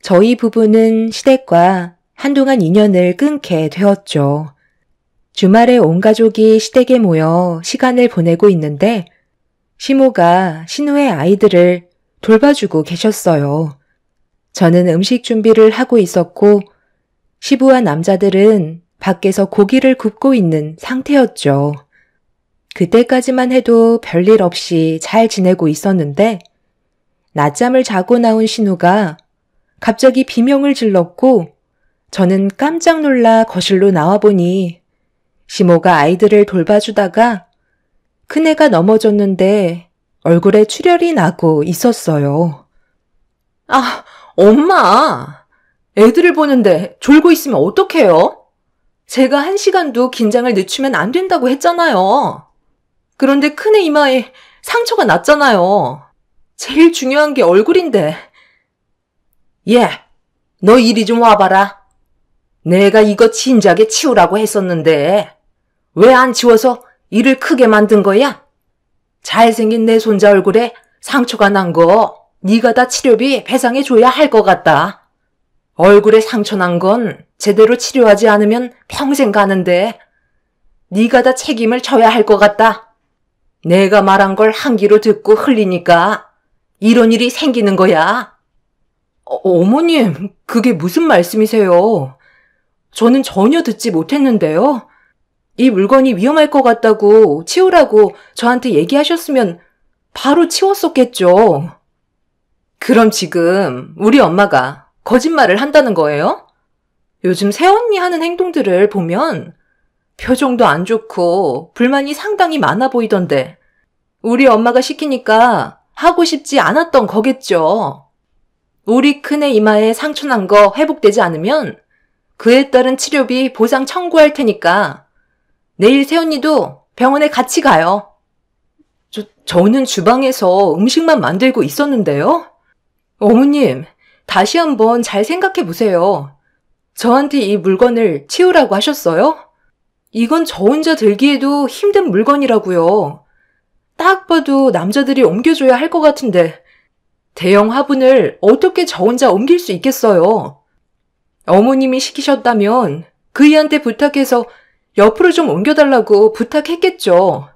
[SPEAKER 1] 저희 부부는 시댁과 한동안 인연을 끊게 되었죠. 주말에 온 가족이 시댁에 모여 시간을 보내고 있는데 시모가 신우의 아이들을 돌봐주고 계셨어요. 저는 음식 준비를 하고 있었고 시부와 남자들은 밖에서 고기를 굽고 있는 상태였죠. 그때까지만 해도 별일 없이 잘 지내고 있었는데 낮잠을 자고 나온 신우가 갑자기 비명을 질렀고 저는 깜짝 놀라 거실로 나와보니 시모가 아이들을 돌봐주다가 큰애가 넘어졌는데 얼굴에 출혈이 나고 있었어요.
[SPEAKER 2] 아, 엄마! 애들을 보는데 졸고 있으면 어떡해요? 제가 1시간도 긴장을 늦추면 안 된다고 했잖아요. 그런데 큰애 이마에 상처가 났잖아요. 제일 중요한 게 얼굴인데. 얘, 너 이리 좀 와봐라. 내가 이거 진작에 치우라고 했었는데 왜 안 치워서 일을 크게 만든 거야? 잘생긴 내 손자 얼굴에 상처가 난 거 네가 다 치료비 배상해줘야 할 것 같다. 얼굴에 상처 난 건 제대로 치료하지 않으면 평생 가는데 네가 다 책임을 져야 할 것 같다. 내가 말한 걸 한 귀로 듣고 흘리니까 이런 일이 생기는 거야.
[SPEAKER 1] 어머님, 그게 무슨 말씀이세요? 저는 전혀 듣지 못했는데요. 이 물건이 위험할 것 같다고 치우라고 저한테 얘기하셨으면 바로 치웠었겠죠. 그럼 지금 우리 엄마가 거짓말을 한다는 거예요? 요즘 새언니 하는 행동들을 보면 표정도 안 좋고 불만이 상당히 많아 보이던데 우리 엄마가 시키니까 하고 싶지 않았던 거겠죠. 우리 큰애 이마에 상처 난 거 회복되지 않으면 그에 따른 치료비 보상 청구할 테니까 내일 새언니도 병원에 같이 가요. 저는 주방에서 음식만 만들고 있었는데요. 어머님, 다시 한번 잘 생각해 보세요. 저한테 이 물건을 치우라고 하셨어요? 이건 저 혼자 들기에도 힘든 물건이라고요. 딱 봐도 남자들이 옮겨줘야 할 것 같은데 대형 화분을 어떻게 저 혼자 옮길 수 있겠어요? 어머님이 시키셨다면 그이한테 부탁해서 옆으로 좀 옮겨달라고 부탁했겠죠.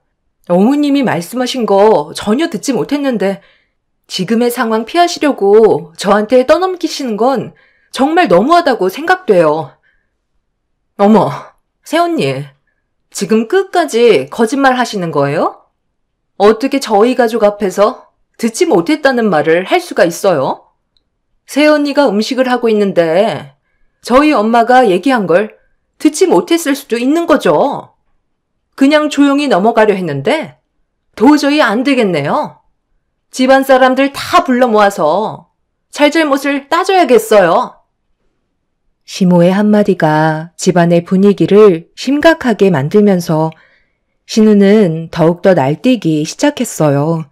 [SPEAKER 1] 어머님이 말씀하신 거 전혀 듣지 못했는데 지금의 상황 피하시려고 저한테 떠넘기시는 건 정말 너무하다고 생각돼요. 어머, 새언니, 지금 끝까지 거짓말 하시는 거예요? 어떻게 저희 가족 앞에서 듣지 못했다는 말을 할 수가 있어요? 새언니가 음식을 하고 있는데 저희 엄마가 얘기한 걸 듣지 못했을 수도 있는 거죠. 그냥 조용히 넘어가려 했는데 도저히 안 되겠네요. 집안 사람들 다 불러 모아서 잘잘못을 따져야겠어요. 시모의 한마디가 집안의 분위기를 심각하게 만들면서 신우는 더욱더 날뛰기 시작했어요.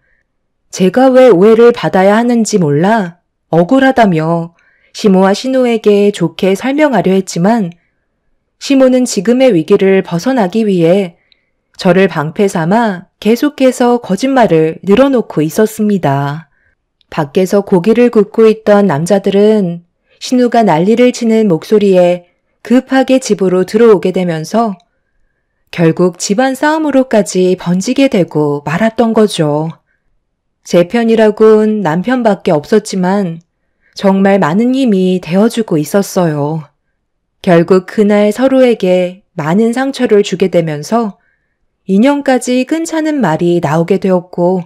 [SPEAKER 1] 제가 왜 오해를 받아야 하는지 몰라 억울하다며 시모와 신우에게 좋게 설명하려 했지만 시모는 지금의 위기를 벗어나기 위해 저를 방패 삼아 계속해서 거짓말을 늘어놓고 있었습니다. 밖에서 고기를 굽고 있던 남자들은 신우가 난리를 치는 목소리에 급하게 집으로 들어오게 되면서 결국 집안 싸움으로까지 번지게 되고 말았던 거죠. 제 편이라곤 남편밖에 없었지만 정말 많은 힘이 되어주고 있었어요. 결국 그날 서로에게 많은 상처를 주게 되면서 인연까지 끊자는 말이 나오게 되었고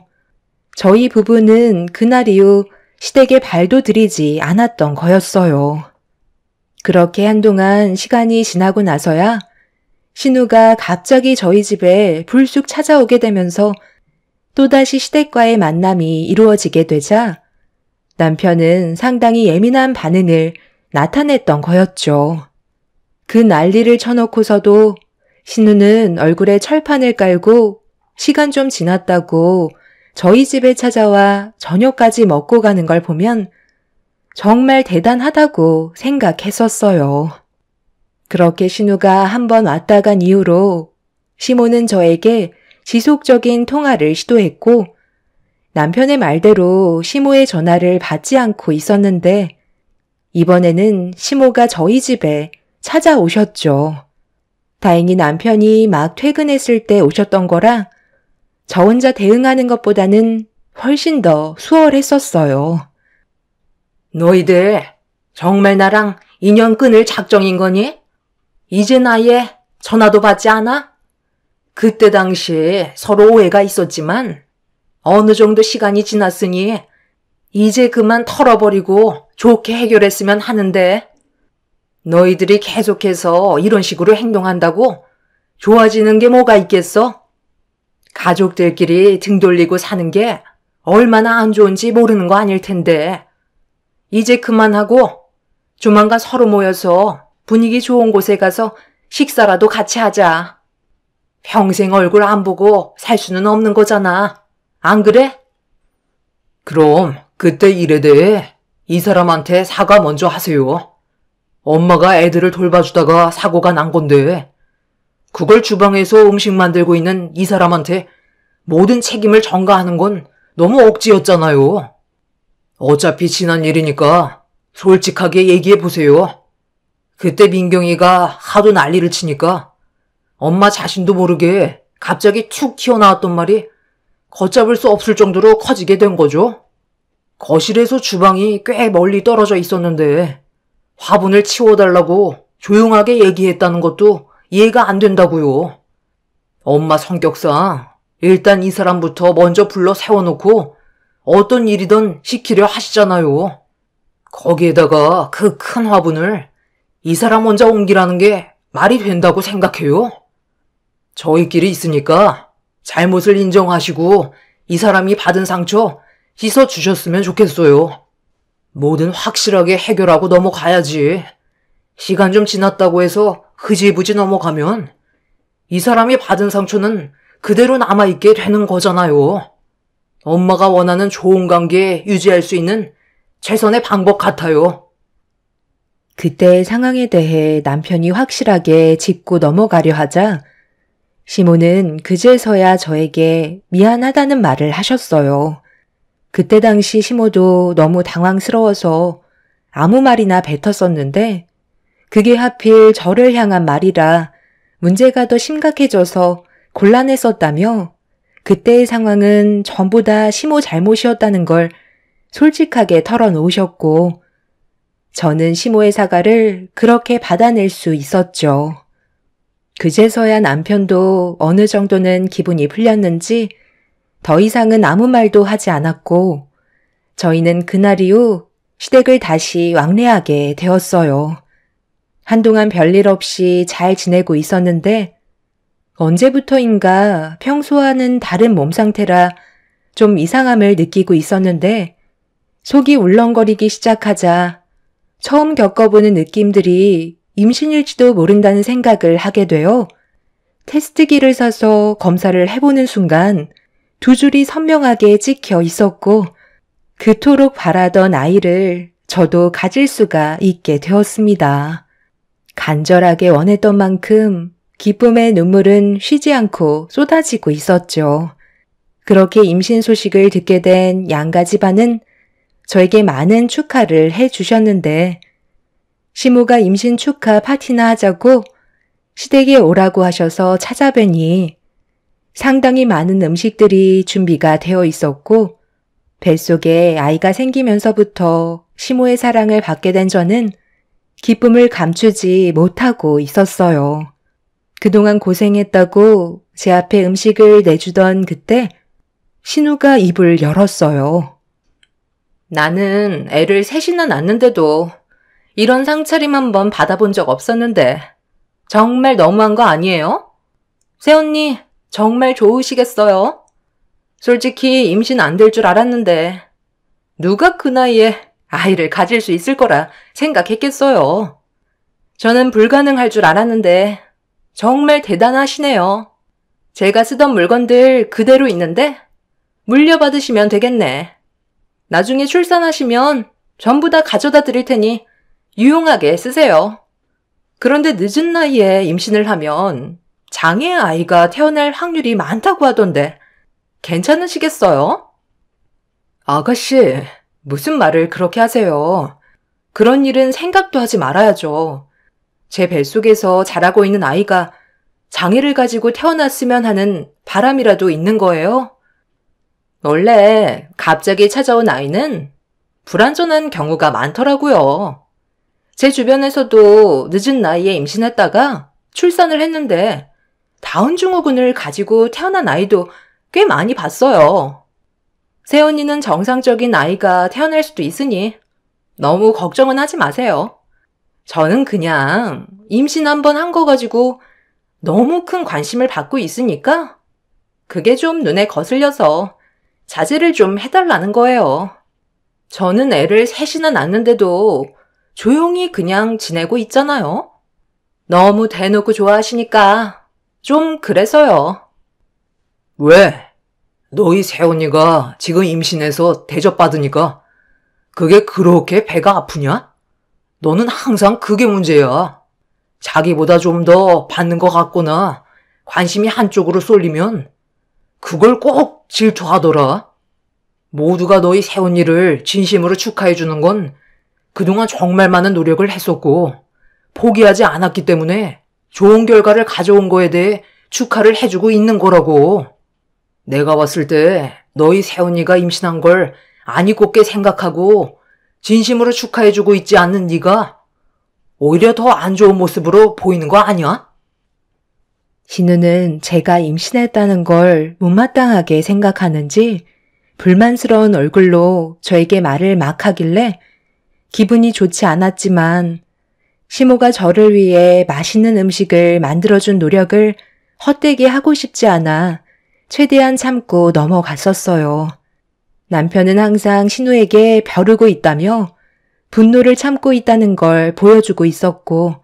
[SPEAKER 1] 저희 부부는 그날 이후 시댁에 발도 들이지 않았던 거였어요. 그렇게 한동안 시간이 지나고 나서야 신우가 갑자기 저희 집에 불쑥 찾아오게 되면서 또다시 시댁과의 만남이 이루어지게 되자 남편은 상당히 예민한 반응을 나타냈던 거였죠. 그 난리를 쳐놓고서도 신우는 얼굴에 철판을 깔고 시간 좀 지났다고 저희 집에 찾아와 저녁까지 먹고 가는 걸 보면 정말 대단하다고 생각했었어요. 그렇게 신우가 한번 왔다 간 이후로 시모는 저에게 지속적인 통화를 시도했고 남편의 말대로 시모의 전화를 받지 않고 있었는데 이번에는 시모가 저희 집에 찾아오셨죠. 다행히 남편이 막 퇴근했을 때 오셨던 거라 저 혼자 대응하는 것보다는 훨씬 더 수월했었어요.
[SPEAKER 2] 너희들 정말 나랑 인연 끊을 작정인 거니? 이제 아예 전화도 받지 않아? 그때 당시 서로 오해가 있었지만 어느 정도 시간이 지났으니 이제 그만 털어버리고 좋게 해결했으면 하는데 너희들이 계속해서 이런 식으로 행동한다고 좋아지는 게 뭐가 있겠어? 가족들끼리 등 돌리고 사는 게 얼마나 안 좋은지 모르는 거 아닐 텐데 이제 그만하고 조만간 서로 모여서 분위기 좋은 곳에 가서 식사라도 같이 하자. 평생 얼굴 안 보고 살 수는 없는 거잖아. 안 그래? 그럼 그때 일에 대해 이 사람한테 사과 먼저 하세요. 엄마가 애들을 돌봐주다가 사고가 난 건데 그걸 주방에서 음식 만들고 있는 이 사람한테 모든 책임을 전가하는 건 너무 억지였잖아요. 어차피 지난 일이니까 솔직하게 얘기해보세요. 그때 민경이가 하도 난리를 치니까 엄마 자신도 모르게 갑자기 툭 튀어나왔던 말이 걷잡을 수 없을 정도로 커지게 된 거죠. 거실에서 주방이 꽤 멀리 떨어져 있었는데 화분을 치워달라고 조용하게 얘기했다는 것도 이해가 안 된다고요. 엄마 성격상 일단 이 사람부터 먼저 불러 세워놓고 어떤 일이든 시키려 하시잖아요. 거기에다가 그 큰 화분을 이 사람 혼자 옮기라는 게 말이 된다고 생각해요? 저희끼리 있으니까 잘못을 인정하시고 이 사람이 받은 상처 씻어주셨으면 좋겠어요. 뭐든 확실하게 해결하고 넘어가야지. 시간 좀 지났다고 해서 흐지부지 넘어가면 이 사람이 받은 상처는 그대로 남아있게 되는 거잖아요. 엄마가 원하는 좋은 관계 유지할 수 있는 최선의 방법 같아요.
[SPEAKER 1] 그때의 상황에 대해 남편이 확실하게 짚고 넘어가려 하자 시모는 그제서야 저에게 미안하다는 말을 하셨어요. 그때 당시 시모도 너무 당황스러워서 아무 말이나 뱉었었는데 그게 하필 저를 향한 말이라 문제가 더 심각해져서 곤란했었다며 그때의 상황은 전부 다 시모 잘못이었다는 걸 솔직하게 털어놓으셨고 저는 시모의 사과를 그렇게 받아낼 수 있었죠. 그제서야 남편도 어느 정도는 기분이 풀렸는지 더 이상은 아무 말도 하지 않았고 저희는 그날 이후 시댁을 다시 왕래하게 되었어요. 한동안 별일 없이 잘 지내고 있었는데 언제부터인가 평소와는 다른 몸 상태라 좀 이상함을 느끼고 있었는데 속이 울렁거리기 시작하자 처음 겪어보는 느낌들이 임신일지도 모른다는 생각을 하게 되어 테스트기를 사서 검사를 해보는 순간 두 줄이 선명하게 찍혀 있었고 그토록 바라던 아이를 저도 가질 수가 있게 되었습니다. 간절하게 원했던 만큼 기쁨의 눈물은 쉬지 않고 쏟아지고 있었죠. 그렇게 임신 소식을 듣게 된 양가 집안은 저에게 많은 축하를 해주셨는데 시모가 임신 축하 파티나 하자고 시댁에 오라고 하셔서 찾아뵈니 상당히 많은 음식들이 준비가 되어 있었고 뱃속에 아이가 생기면서부터 시모의 사랑을 받게 된 저는 기쁨을 감추지 못하고 있었어요. 그동안 고생했다고 제 앞에 음식을 내주던 그때 신우가 입을 열었어요.
[SPEAKER 2] 나는 애를 셋이나 낳는데도 이런 상차림 한번 받아본 적 없었는데 정말 너무한 거 아니에요? 새언니 정말 좋으시겠어요? 솔직히 임신 안 될 줄 알았는데 누가 그 나이에 아이를 가질 수 있을 거라 생각했겠어요. 저는 불가능할 줄 알았는데 정말 대단하시네요. 제가 쓰던 물건들 그대로 있는데 물려받으시면 되겠네. 나중에 출산하시면 전부 다 가져다 드릴 테니 유용하게 쓰세요. 그런데 늦은 나이에 임신을 하면 장애 아이가 태어날 확률이 많다고 하던데 괜찮으시겠어요? 아가씨, 무슨 말을 그렇게 하세요? 그런 일은 생각도 하지 말아야죠. 제 뱃속에서 자라고 있는 아이가 장애를 가지고 태어났으면 하는 바람이라도 있는 거예요? 원래 갑자기 찾아온 아이는 불완전한 경우가 많더라고요. 제 주변에서도 늦은 나이에 임신했다가 출산을 했는데 다운 증후군을 가지고 태어난 아이도 꽤 많이 봤어요. 새언니는 정상적인 아이가 태어날 수도 있으니 너무 걱정은 하지 마세요. 저는 그냥 임신 한 번 한 거 가지고 너무 큰 관심을 받고 있으니까 그게 좀 눈에 거슬려서 자제를 좀 해달라는 거예요. 저는 애를 셋이나 낳는데도 조용히 그냥 지내고 있잖아요. 너무 대놓고 좋아하시니까 좀 그래서요. 왜? 너희 새언니가 지금 임신해서 대접받으니까 그게 그렇게 배가 아프냐? 너는 항상 그게 문제야. 자기보다 좀 더 받는 것 같거나 관심이 한쪽으로 쏠리면 그걸 꼭 질투하더라. 모두가 너희 새언니를 진심으로 축하해주는 건 그동안 정말 많은 노력을 했었고 포기하지 않았기 때문에 좋은 결과를 가져온 거에 대해 축하를 해주고 있는 거라고. 내가 봤을 때 너희 새언니가 임신한 걸 아니 곱게 생각하고 진심으로 축하해주고 있지 않는 네가 오히려 더 안 좋은 모습으로 보이는 거 아니야?
[SPEAKER 1] 신우는 제가 임신했다는 걸 못마땅하게 생각하는지 불만스러운 얼굴로 저에게 말을 막 하길래 기분이 좋지 않았지만 시모가 저를 위해 맛있는 음식을 만들어준 노력을 헛되게 하고 싶지 않아 최대한 참고 넘어갔었어요. 남편은 항상 신우에게 벼르고 있다며 분노를 참고 있다는 걸 보여주고 있었고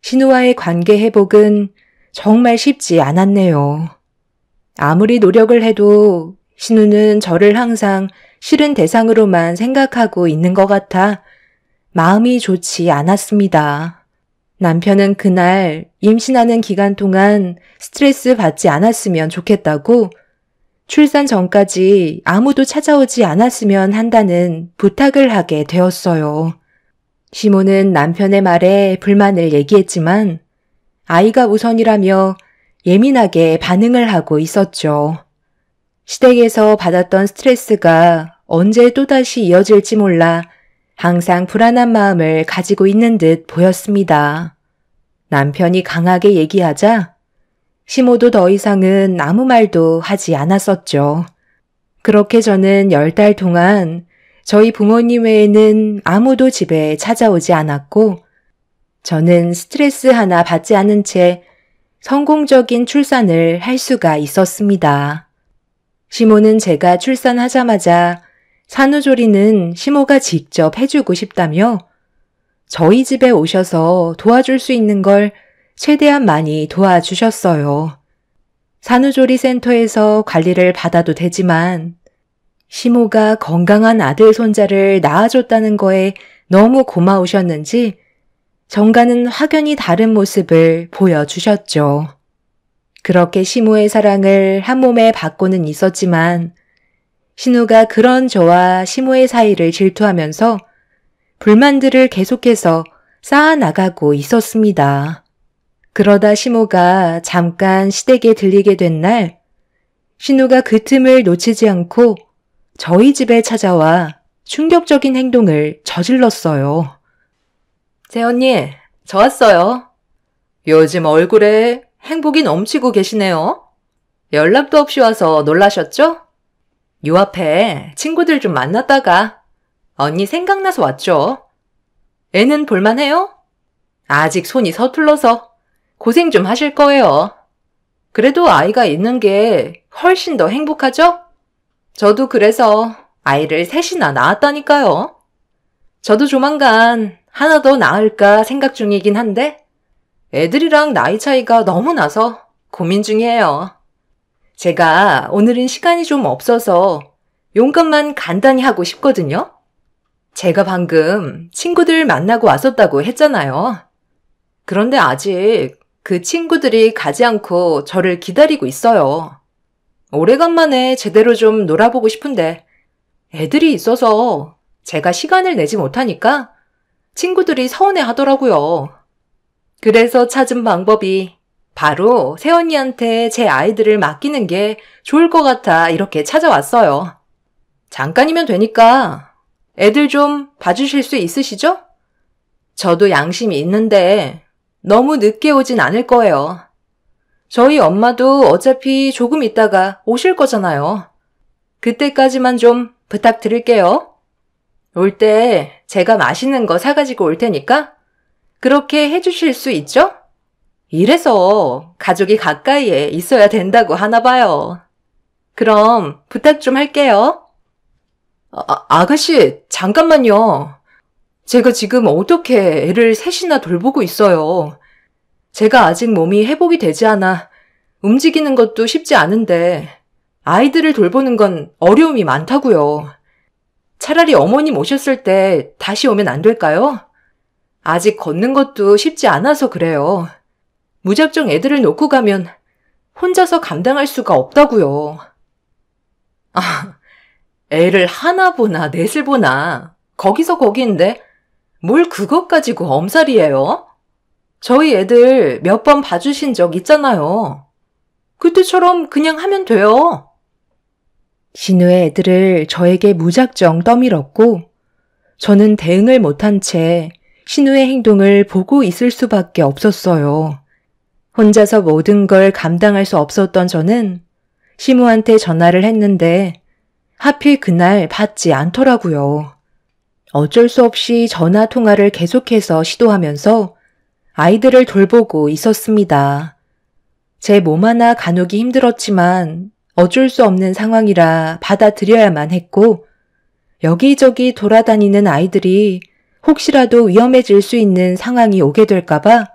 [SPEAKER 1] 신우와의 관계 회복은 정말 쉽지 않았네요. 아무리 노력을 해도 신우는 저를 항상 싫은 대상으로만 생각하고 있는 것 같아 마음이 좋지 않았습니다. 남편은 그날 임신하는 기간 동안 스트레스 받지 않았으면 좋겠다고 출산 전까지 아무도 찾아오지 않았으면 한다는 부탁을 하게 되었어요. 시모는 남편의 말에 불만을 얘기했지만 아이가 우선이라며 예민하게 반응을 하고 있었죠. 시댁에서 받았던 스트레스가 언제 또다시 이어질지 몰라 항상 불안한 마음을 가지고 있는 듯 보였습니다. 남편이 강하게 얘기하자 시모도 더 이상은 아무 말도 하지 않았었죠. 그렇게 저는 10달 동안 저희 부모님 외에는 아무도 집에 찾아오지 않았고 저는 스트레스 하나 받지 않은 채 성공적인 출산을 할 수가 있었습니다. 시모는 제가 출산하자마자 산후조리는 시모가 직접 해주고 싶다며 저희 집에 오셔서 도와줄 수 있는 걸 최대한 많이 도와주셨어요. 산후조리 센터에서 관리를 받아도 되지만 시모가 건강한 아들 손자를 낳아줬다는 거에 너무 고마우셨는지 정가는 확연히 다른 모습을 보여주셨죠. 그렇게 시모의 사랑을 한 몸에 받고는 있었지만 신우가 그런 저와 시모의 사이를 질투하면서 불만들을 계속해서 쌓아나가고 있었습니다. 그러다 시모가 잠깐 시댁에 들리게 된 날 신우가 그 틈을 놓치지 않고 저희 집에 찾아와 충격적인 행동을 저질렀어요. 새언니, 저 왔어요. 요즘 얼굴에 행복이 넘치고 계시네요. 연락도 없이 와서 놀라셨죠? 요 앞에 친구들 좀 만났다가 언니 생각나서 왔죠. 애는 볼만해요? 아직 손이 서툴러서 고생 좀 하실 거예요. 그래도 아이가 있는 게 훨씬 더 행복하죠? 저도 그래서 아이를 셋이나 낳았다니까요. 저도 조만간 하나 더 낳을까 생각 중이긴 한데 애들이랑 나이 차이가 너무 나서 고민 중이에요. 제가 오늘은 시간이 좀 없어서 용건만 간단히 하고 싶거든요. 제가 방금 친구들 만나고 왔었다고 했잖아요. 그런데 아직 그 친구들이 가지 않고 저를 기다리고 있어요. 오래간만에 제대로 좀 놀아보고 싶은데 애들이 있어서 제가 시간을 내지 못하니까 친구들이 서운해 하더라고요. 그래서 찾은 방법이 바로 새언니한테 제 아이들을 맡기는 게 좋을 것 같아 이렇게 찾아왔어요. 잠깐이면 되니까 애들 좀 봐주실 수 있으시죠? 저도 양심이 있는데 너무 늦게 오진 않을 거예요. 저희 엄마도 어차피 조금 있다가 오실 거잖아요. 그때까지만 좀 부탁드릴게요. 올 때 제가 맛있는 거 사가지고 올 테니까 그렇게 해주실 수 있죠? 이래서 가족이 가까이에 있어야 된다고 하나 봐요. 그럼 부탁 좀 할게요. 아가씨, 잠깐만요. 제가 지금 어떻게 애를 셋이나 돌보고 있어요. 제가 아직 몸이 회복이 되지 않아 움직이는 것도 쉽지 않은데 아이들을 돌보는 건 어려움이 많다고요. 차라리 어머님 오셨을 때 다시 오면 안 될까요? 아직 걷는 것도 쉽지 않아서 그래요. 무작정 애들을 놓고 가면 혼자서 감당할 수가 없다고요. 애를 하나 보나 넷을 보나 거기서 거기인데 뭘 그것 가지고 엄살이에요? 저희 애들 몇 번 봐주신 적 있잖아요. 그때처럼 그냥 하면 돼요. 신우의 애들을 저에게 무작정 떠밀었고 저는 대응을 못한 채 신우의 행동을 보고 있을 수밖에 없었어요. 혼자서 모든 걸 감당할 수 없었던 저는 시무한테 전화를 했는데 하필 그날 받지 않더라고요. 어쩔 수 없이 전화 통화를 계속해서 시도하면서 아이들을 돌보고 있었습니다. 제 몸 하나 가누기 힘들었지만 어쩔 수 없는 상황이라 받아들여야만 했고 여기저기 돌아다니는 아이들이 혹시라도 위험해질 수 있는 상황이 오게 될까봐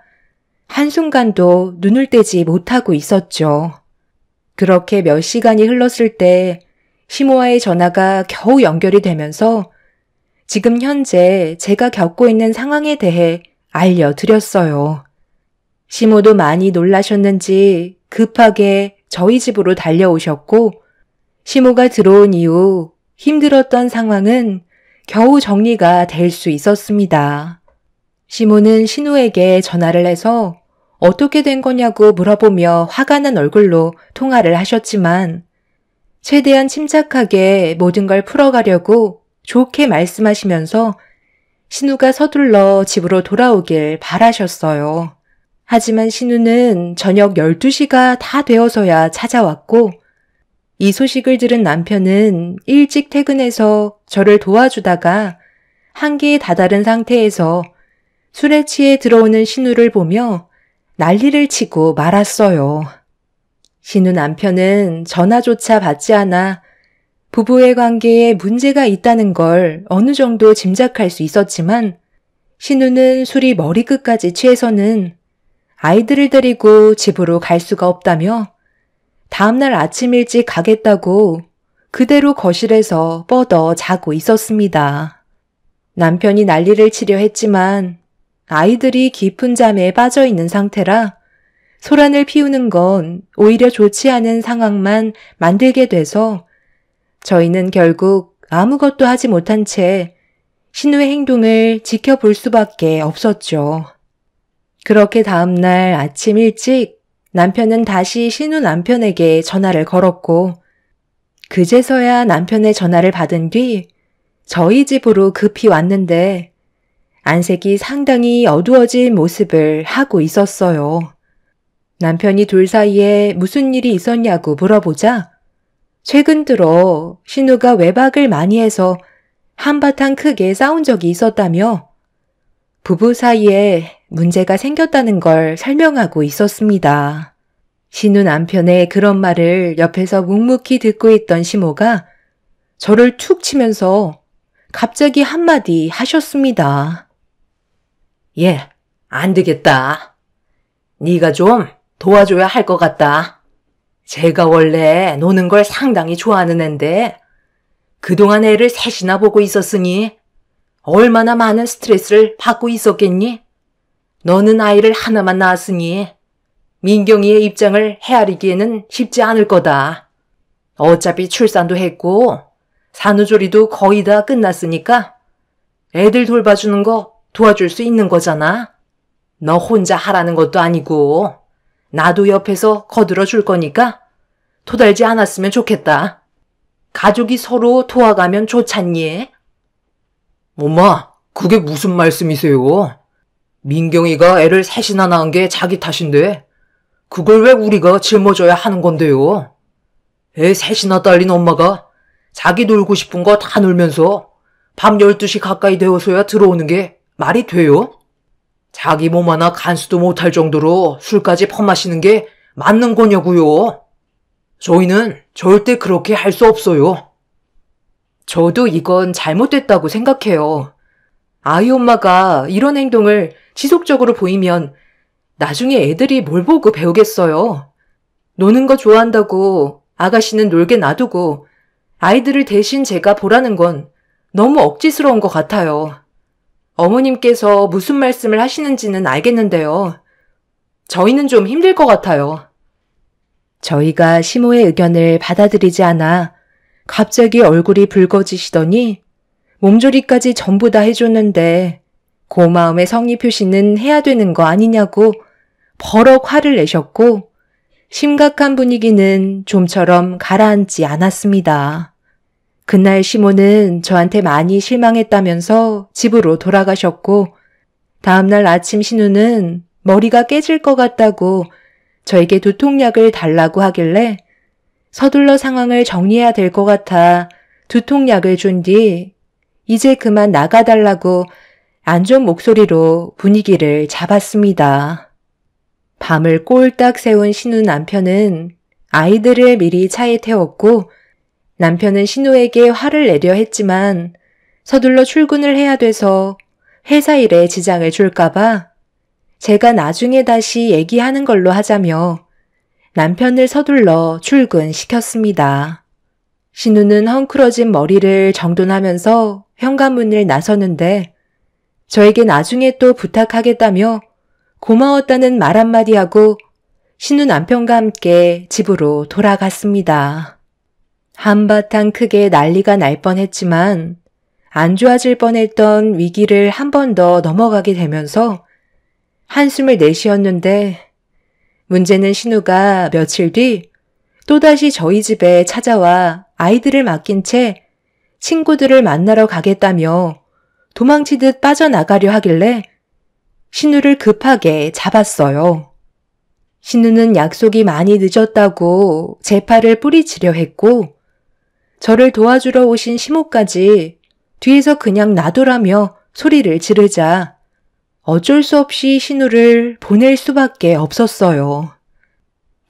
[SPEAKER 1] 한순간도 눈을 떼지 못하고 있었죠. 그렇게 몇 시간이 흘렀을 때 시모와의 전화가 겨우 연결이 되면서 지금 현재 제가 겪고 있는 상황에 대해 알려드렸어요. 시모도 많이 놀라셨는지 급하게 저희 집으로 달려오셨고, 시모가 들어온 이후 힘들었던 상황은 겨우 정리가 될 수 있었습니다. 시모는 신우에게 전화를 해서 어떻게 된 거냐고 물어보며 화가 난 얼굴로 통화를 하셨지만 최대한 침착하게 모든 걸 풀어가려고 좋게 말씀하시면서 신우가 서둘러 집으로 돌아오길 바라셨어요. 하지만 신우는 저녁 12시가 다 되어서야 찾아왔고, 이 소식을 들은 남편은 일찍 퇴근해서 저를 도와주다가 한계에 다다른 상태에서 술에 취해 들어오는 신우를 보며 난리를 치고 말았어요. 신우 남편은 전화조차 받지 않아 부부의 관계에 문제가 있다는 걸 어느 정도 짐작할 수 있었지만, 신우는 술이 머리끝까지 취해서는 아이들을 데리고 집으로 갈 수가 없다며 다음날 아침 일찍 가겠다고 그대로 거실에서 뻗어 자고 있었습니다. 남편이 난리를 치려 했지만 아이들이 깊은 잠에 빠져 있는 상태라 소란을 피우는 건 오히려 좋지 않은 상황만 만들게 돼서 저희는 결국 아무것도 하지 못한 채 신우의 행동을 지켜볼 수밖에 없었죠. 그렇게 다음날 아침 일찍 남편은 다시 신우 남편에게 전화를 걸었고, 그제서야 남편의 전화를 받은 뒤 저희 집으로 급히 왔는데 안색이 상당히 어두워진 모습을 하고 있었어요. 남편이 둘 사이에 무슨 일이 있었냐고 물어보자 최근 들어 신우가 외박을 많이 해서 한바탕 크게 싸운 적이 있었다며 부부 사이에 문제가 생겼다는 걸 설명하고 있었습니다. 신우 남편의 그런 말을 옆에서 묵묵히 듣고 있던 시모가 저를 툭 치면서 갑자기 한마디 하셨습니다.
[SPEAKER 2] 얘, 안 되겠다. 네가 좀 도와줘야 할 것 같다. 제가 원래 노는 걸 상당히 좋아하는 앤데 그동안 애를 셋이나 보고 있었으니 얼마나 많은 스트레스를 받고 있었겠니? 너는 아이를 하나만 낳았으니 민경이의 입장을 헤아리기에는 쉽지 않을 거다. 어차피 출산도 했고 산후조리도 거의 다 끝났으니까 애들 돌봐주는 거 도와줄 수 있는 거잖아. 너 혼자 하라는 것도 아니고 나도 옆에서 거들어 줄 거니까 토달지 않았으면 좋겠다. 가족이 서로 도와가면 좋잖니?
[SPEAKER 3] 엄마, 그게 무슨 말씀이세요? 민경이가 애를 셋이나 낳은 게 자기 탓인데 그걸 왜 우리가 짊어져야 하는 건데요? 애 셋이나 딸린 엄마가 자기 놀고 싶은 거 다 놀면서 밤 12시 가까이 되어서야 들어오는 게 말이 돼요? 자기 몸 하나 간수도 못할 정도로 술까지 퍼마시는 게 맞는 거냐고요? 저희는 절대 그렇게 할 수 없어요.
[SPEAKER 1] 저도 이건 잘못됐다고 생각해요. 아이 엄마가 이런 행동을 지속적으로 보이면 나중에 애들이 뭘 보고 배우겠어요. 노는 거 좋아한다고 아가씨는 놀게 놔두고 아이들을 대신 제가 보라는 건 너무 억지스러운 것 같아요. 어머님께서 무슨 말씀을 하시는지는 알겠는데요. 저희는 좀 힘들 것 같아요. 저희가 시모의 의견을 받아들이지 않아 갑자기 얼굴이 붉어지시더니 몸조리까지 전부 다 해줬는데 고마움의 성의 표시는 해야 되는 거 아니냐고 버럭 화를 내셨고 심각한 분위기는 좀처럼 가라앉지 않았습니다. 그날 시모는 저한테 많이 실망했다면서 집으로 돌아가셨고 다음날 아침 신우는 머리가 깨질 것 같다고 저에게 두통약을 달라고 하길래 서둘러 상황을 정리해야 될 것 같아 두통약을 준 뒤 이제 그만 나가달라고 안 좋은 목소리로 분위기를 잡았습니다. 밤을 꼴딱 새운 신우 남편은 아이들을 미리 차에 태웠고 남편은 신우에게 화를 내려 했지만 서둘러 출근을 해야 돼서 회사 일에 지장을 줄까봐 제가 나중에 다시 얘기하는 걸로 하자며 남편을 서둘러 출근시켰습니다. 신우는 헝클어진 머리를 정돈하면서 현관문을 나서는데 저에게 나중에 또 부탁하겠다며 고마웠다는 말 한마디 하고 신우 남편과 함께 집으로 돌아갔습니다. 한바탕 크게 난리가 날 뻔했지만 안 좋아질 뻔했던 위기를 한 번 더 넘어가게 되면서 한숨을 내쉬었는데 문제는 신우가 며칠 뒤 또다시 저희 집에 찾아와 아이들을 맡긴 채 친구들을 만나러 가겠다며 도망치듯 빠져나가려 하길래 신우를 급하게 잡았어요. 신우는 약속이 많이 늦었다고 제 팔을 뿌리치려 했고 저를 도와주러 오신 시모까지 뒤에서 그냥 놔두라며 소리를 지르자 어쩔 수 없이 신우를 보낼 수밖에 없었어요.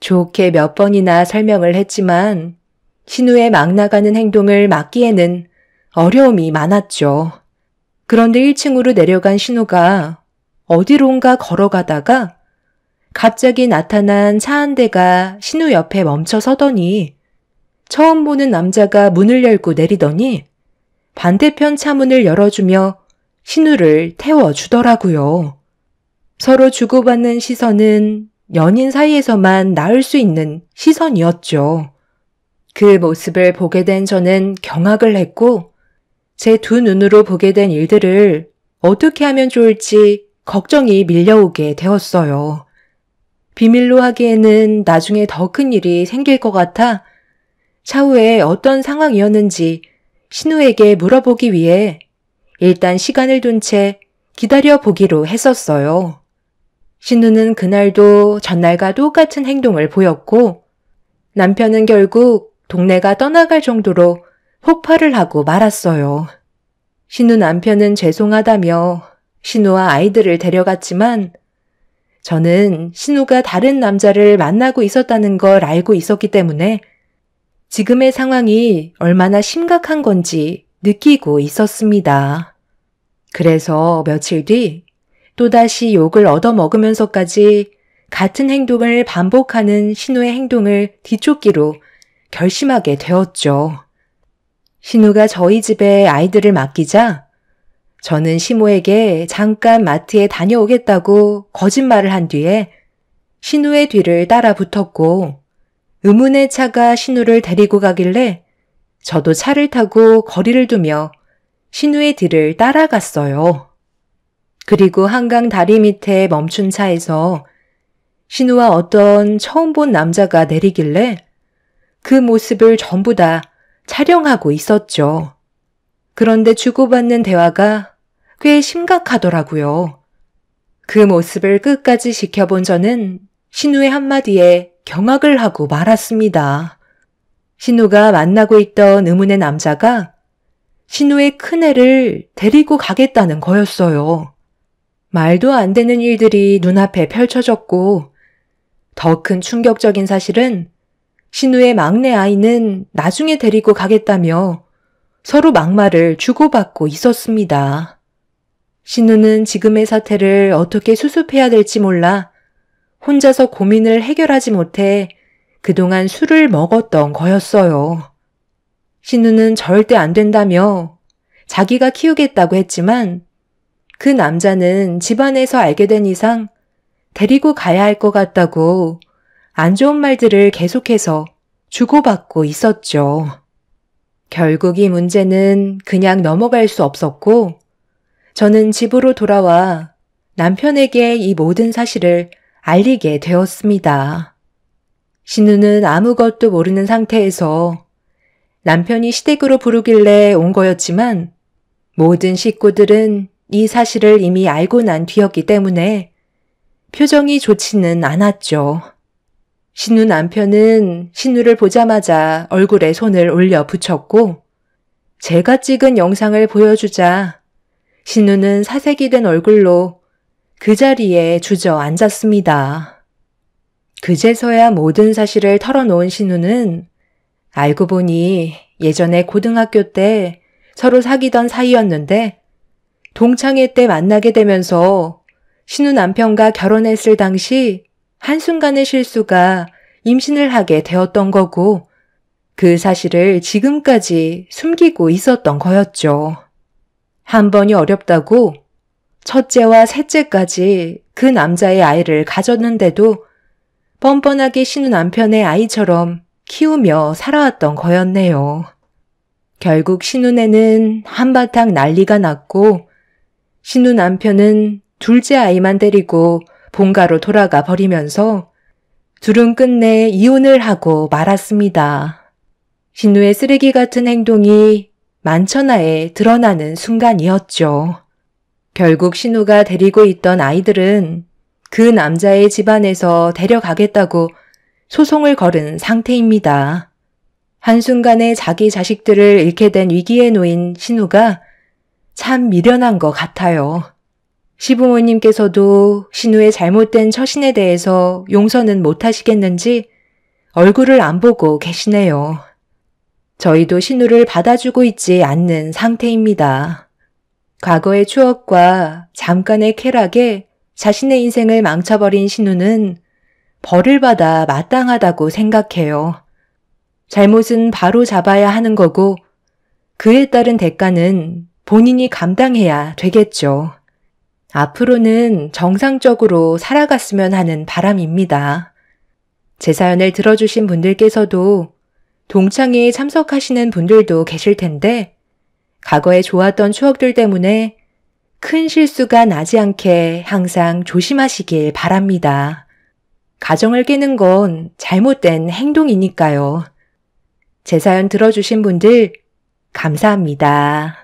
[SPEAKER 1] 좋게 몇 번이나 설명을 했지만 신우의 막 나가는 행동을 막기에는 어려움이 많았죠. 그런데 1층으로 내려간 신우가 어디론가 걸어가다가 갑자기 나타난 차 한 대가 신우 옆에 멈춰 서더니 처음 보는 남자가 문을 열고 내리더니 반대편 차문을 열어주며 신우를 태워주더라고요. 서로 주고받는 시선은 연인 사이에서만 나올 수 있는 시선이었죠. 그 모습을 보게 된 저는 경악을 했고 제 두 눈으로 보게 된 일들을 어떻게 하면 좋을지 걱정이 밀려오게 되었어요. 비밀로 하기에는 나중에 더 큰 일이 생길 것 같아 차후에 어떤 상황이었는지 신우에게 물어보기 위해 일단 시간을 둔 채 기다려보기로 했었어요. 신우는 그날도 전날과 똑같은 행동을 보였고 남편은 결국 동네가 떠나갈 정도로 폭발을 하고 말았어요. 신우 남편은 죄송하다며 신우와 아이들을 데려갔지만 저는 신우가 다른 남자를 만나고 있었다는 걸 알고 있었기 때문에 지금의 상황이 얼마나 심각한 건지 느끼고 있었습니다. 그래서 며칠 뒤 또다시 욕을 얻어먹으면서까지 같은 행동을 반복하는 신우의 행동을 뒤쫓기로 결심하게 되었죠. 신우가 저희 집에 아이들을 맡기자 저는 시모에게 잠깐 마트에 다녀오겠다고 거짓말을 한 뒤에 신우의 뒤를 따라 붙었고 의문의 차가 신우를 데리고 가길래 저도 차를 타고 거리를 두며 신우의 뒤를 따라갔어요. 그리고 한강 다리 밑에 멈춘 차에서 신우와 어떤 처음 본 남자가 내리길래 그 모습을 전부 다 촬영하고 있었죠. 그런데 주고받는 대화가 꽤 심각하더라고요. 그 모습을 끝까지 지켜본 저는 신우의 한마디에 경악을 하고 말았습니다. 신우가 만나고 있던 의문의 남자가 신우의 큰애를 데리고 가겠다는 거였어요. 말도 안 되는 일들이 눈앞에 펼쳐졌고 더 큰 충격적인 사실은 신우의 막내 아이는 나중에 데리고 가겠다며 서로 막말을 주고받고 있었습니다. 신우는 지금의 사태를 어떻게 수습해야 될지 몰라 혼자서 고민을 해결하지 못해 그동안 술을 먹었던 거였어요. 신우는 절대 안 된다며 자기가 키우겠다고 했지만 그 남자는 집안에서 알게 된 이상 데리고 가야 할 것 같다고 안 좋은 말들을 계속해서 주고받고 있었죠. 결국 이 문제는 그냥 넘어갈 수 없었고 저는 집으로 돌아와 남편에게 이 모든 사실을 알리게 되었습니다. 신우는 아무것도 모르는 상태에서 남편이 시댁으로 부르길래 온 거였지만 모든 식구들은 이 사실을 이미 알고 난 뒤였기 때문에 표정이 좋지는 않았죠. 신우 남편은 신우를 보자마자 얼굴에 손을 올려 붙였고 제가 찍은 영상을 보여주자 신우는 사색이 된 얼굴로 그 자리에 주저앉았습니다. 그제서야 모든 사실을 털어놓은 신우는 알고 보니 예전에 고등학교 때 서로 사귀던 사이였는데 동창회 때 만나게 되면서 신우 남편과 결혼했을 당시 한순간의 실수가 임신을 하게 되었던 거고 그 사실을 지금까지 숨기고 있었던 거였죠. 한 번이 어렵다고 첫째와 셋째까지 그 남자의 아이를 가졌는데도 뻔뻔하게 신우 남편의 아이처럼 키우며 살아왔던 거였네요. 결국 신우네는 한바탕 난리가 났고 신우 남편은 둘째 아이만 데리고 본가로 돌아가 버리면서 둘은 끝내 이혼을 하고 말았습니다. 신우의 쓰레기 같은 행동이 만천하에 드러나는 순간이었죠. 결국 신우가 데리고 있던 아이들은 그 남자의 집안에서 데려가겠다고 소송을 걸은 상태입니다. 한순간에 자기 자식들을 잃게 된 위기에 놓인 신우가 참 미련한 것 같아요. 시부모님께서도 신우의 잘못된 처신에 대해서 용서는 못하시겠는지 얼굴을 안 보고 계시네요. 저희도 신우를 받아주고 있지 않는 상태입니다. 과거의 추억과 잠깐의 쾌락에 자신의 인생을 망쳐버린 신우는 벌을 받아 마땅하다고 생각해요. 잘못은 바로 잡아야 하는 거고 그에 따른 대가는 본인이 감당해야 되겠죠. 앞으로는 정상적으로 살아갔으면 하는 바람입니다. 제 사연을 들어주신 분들께서도 동창회에 참석하시는 분들도 계실 텐데 과거에 좋았던 추억들 때문에 큰 실수가 나지 않게 항상 조심하시길 바랍니다. 가정을 깨는 건 잘못된 행동이니까요. 제 사연 들어주신 분들 감사합니다.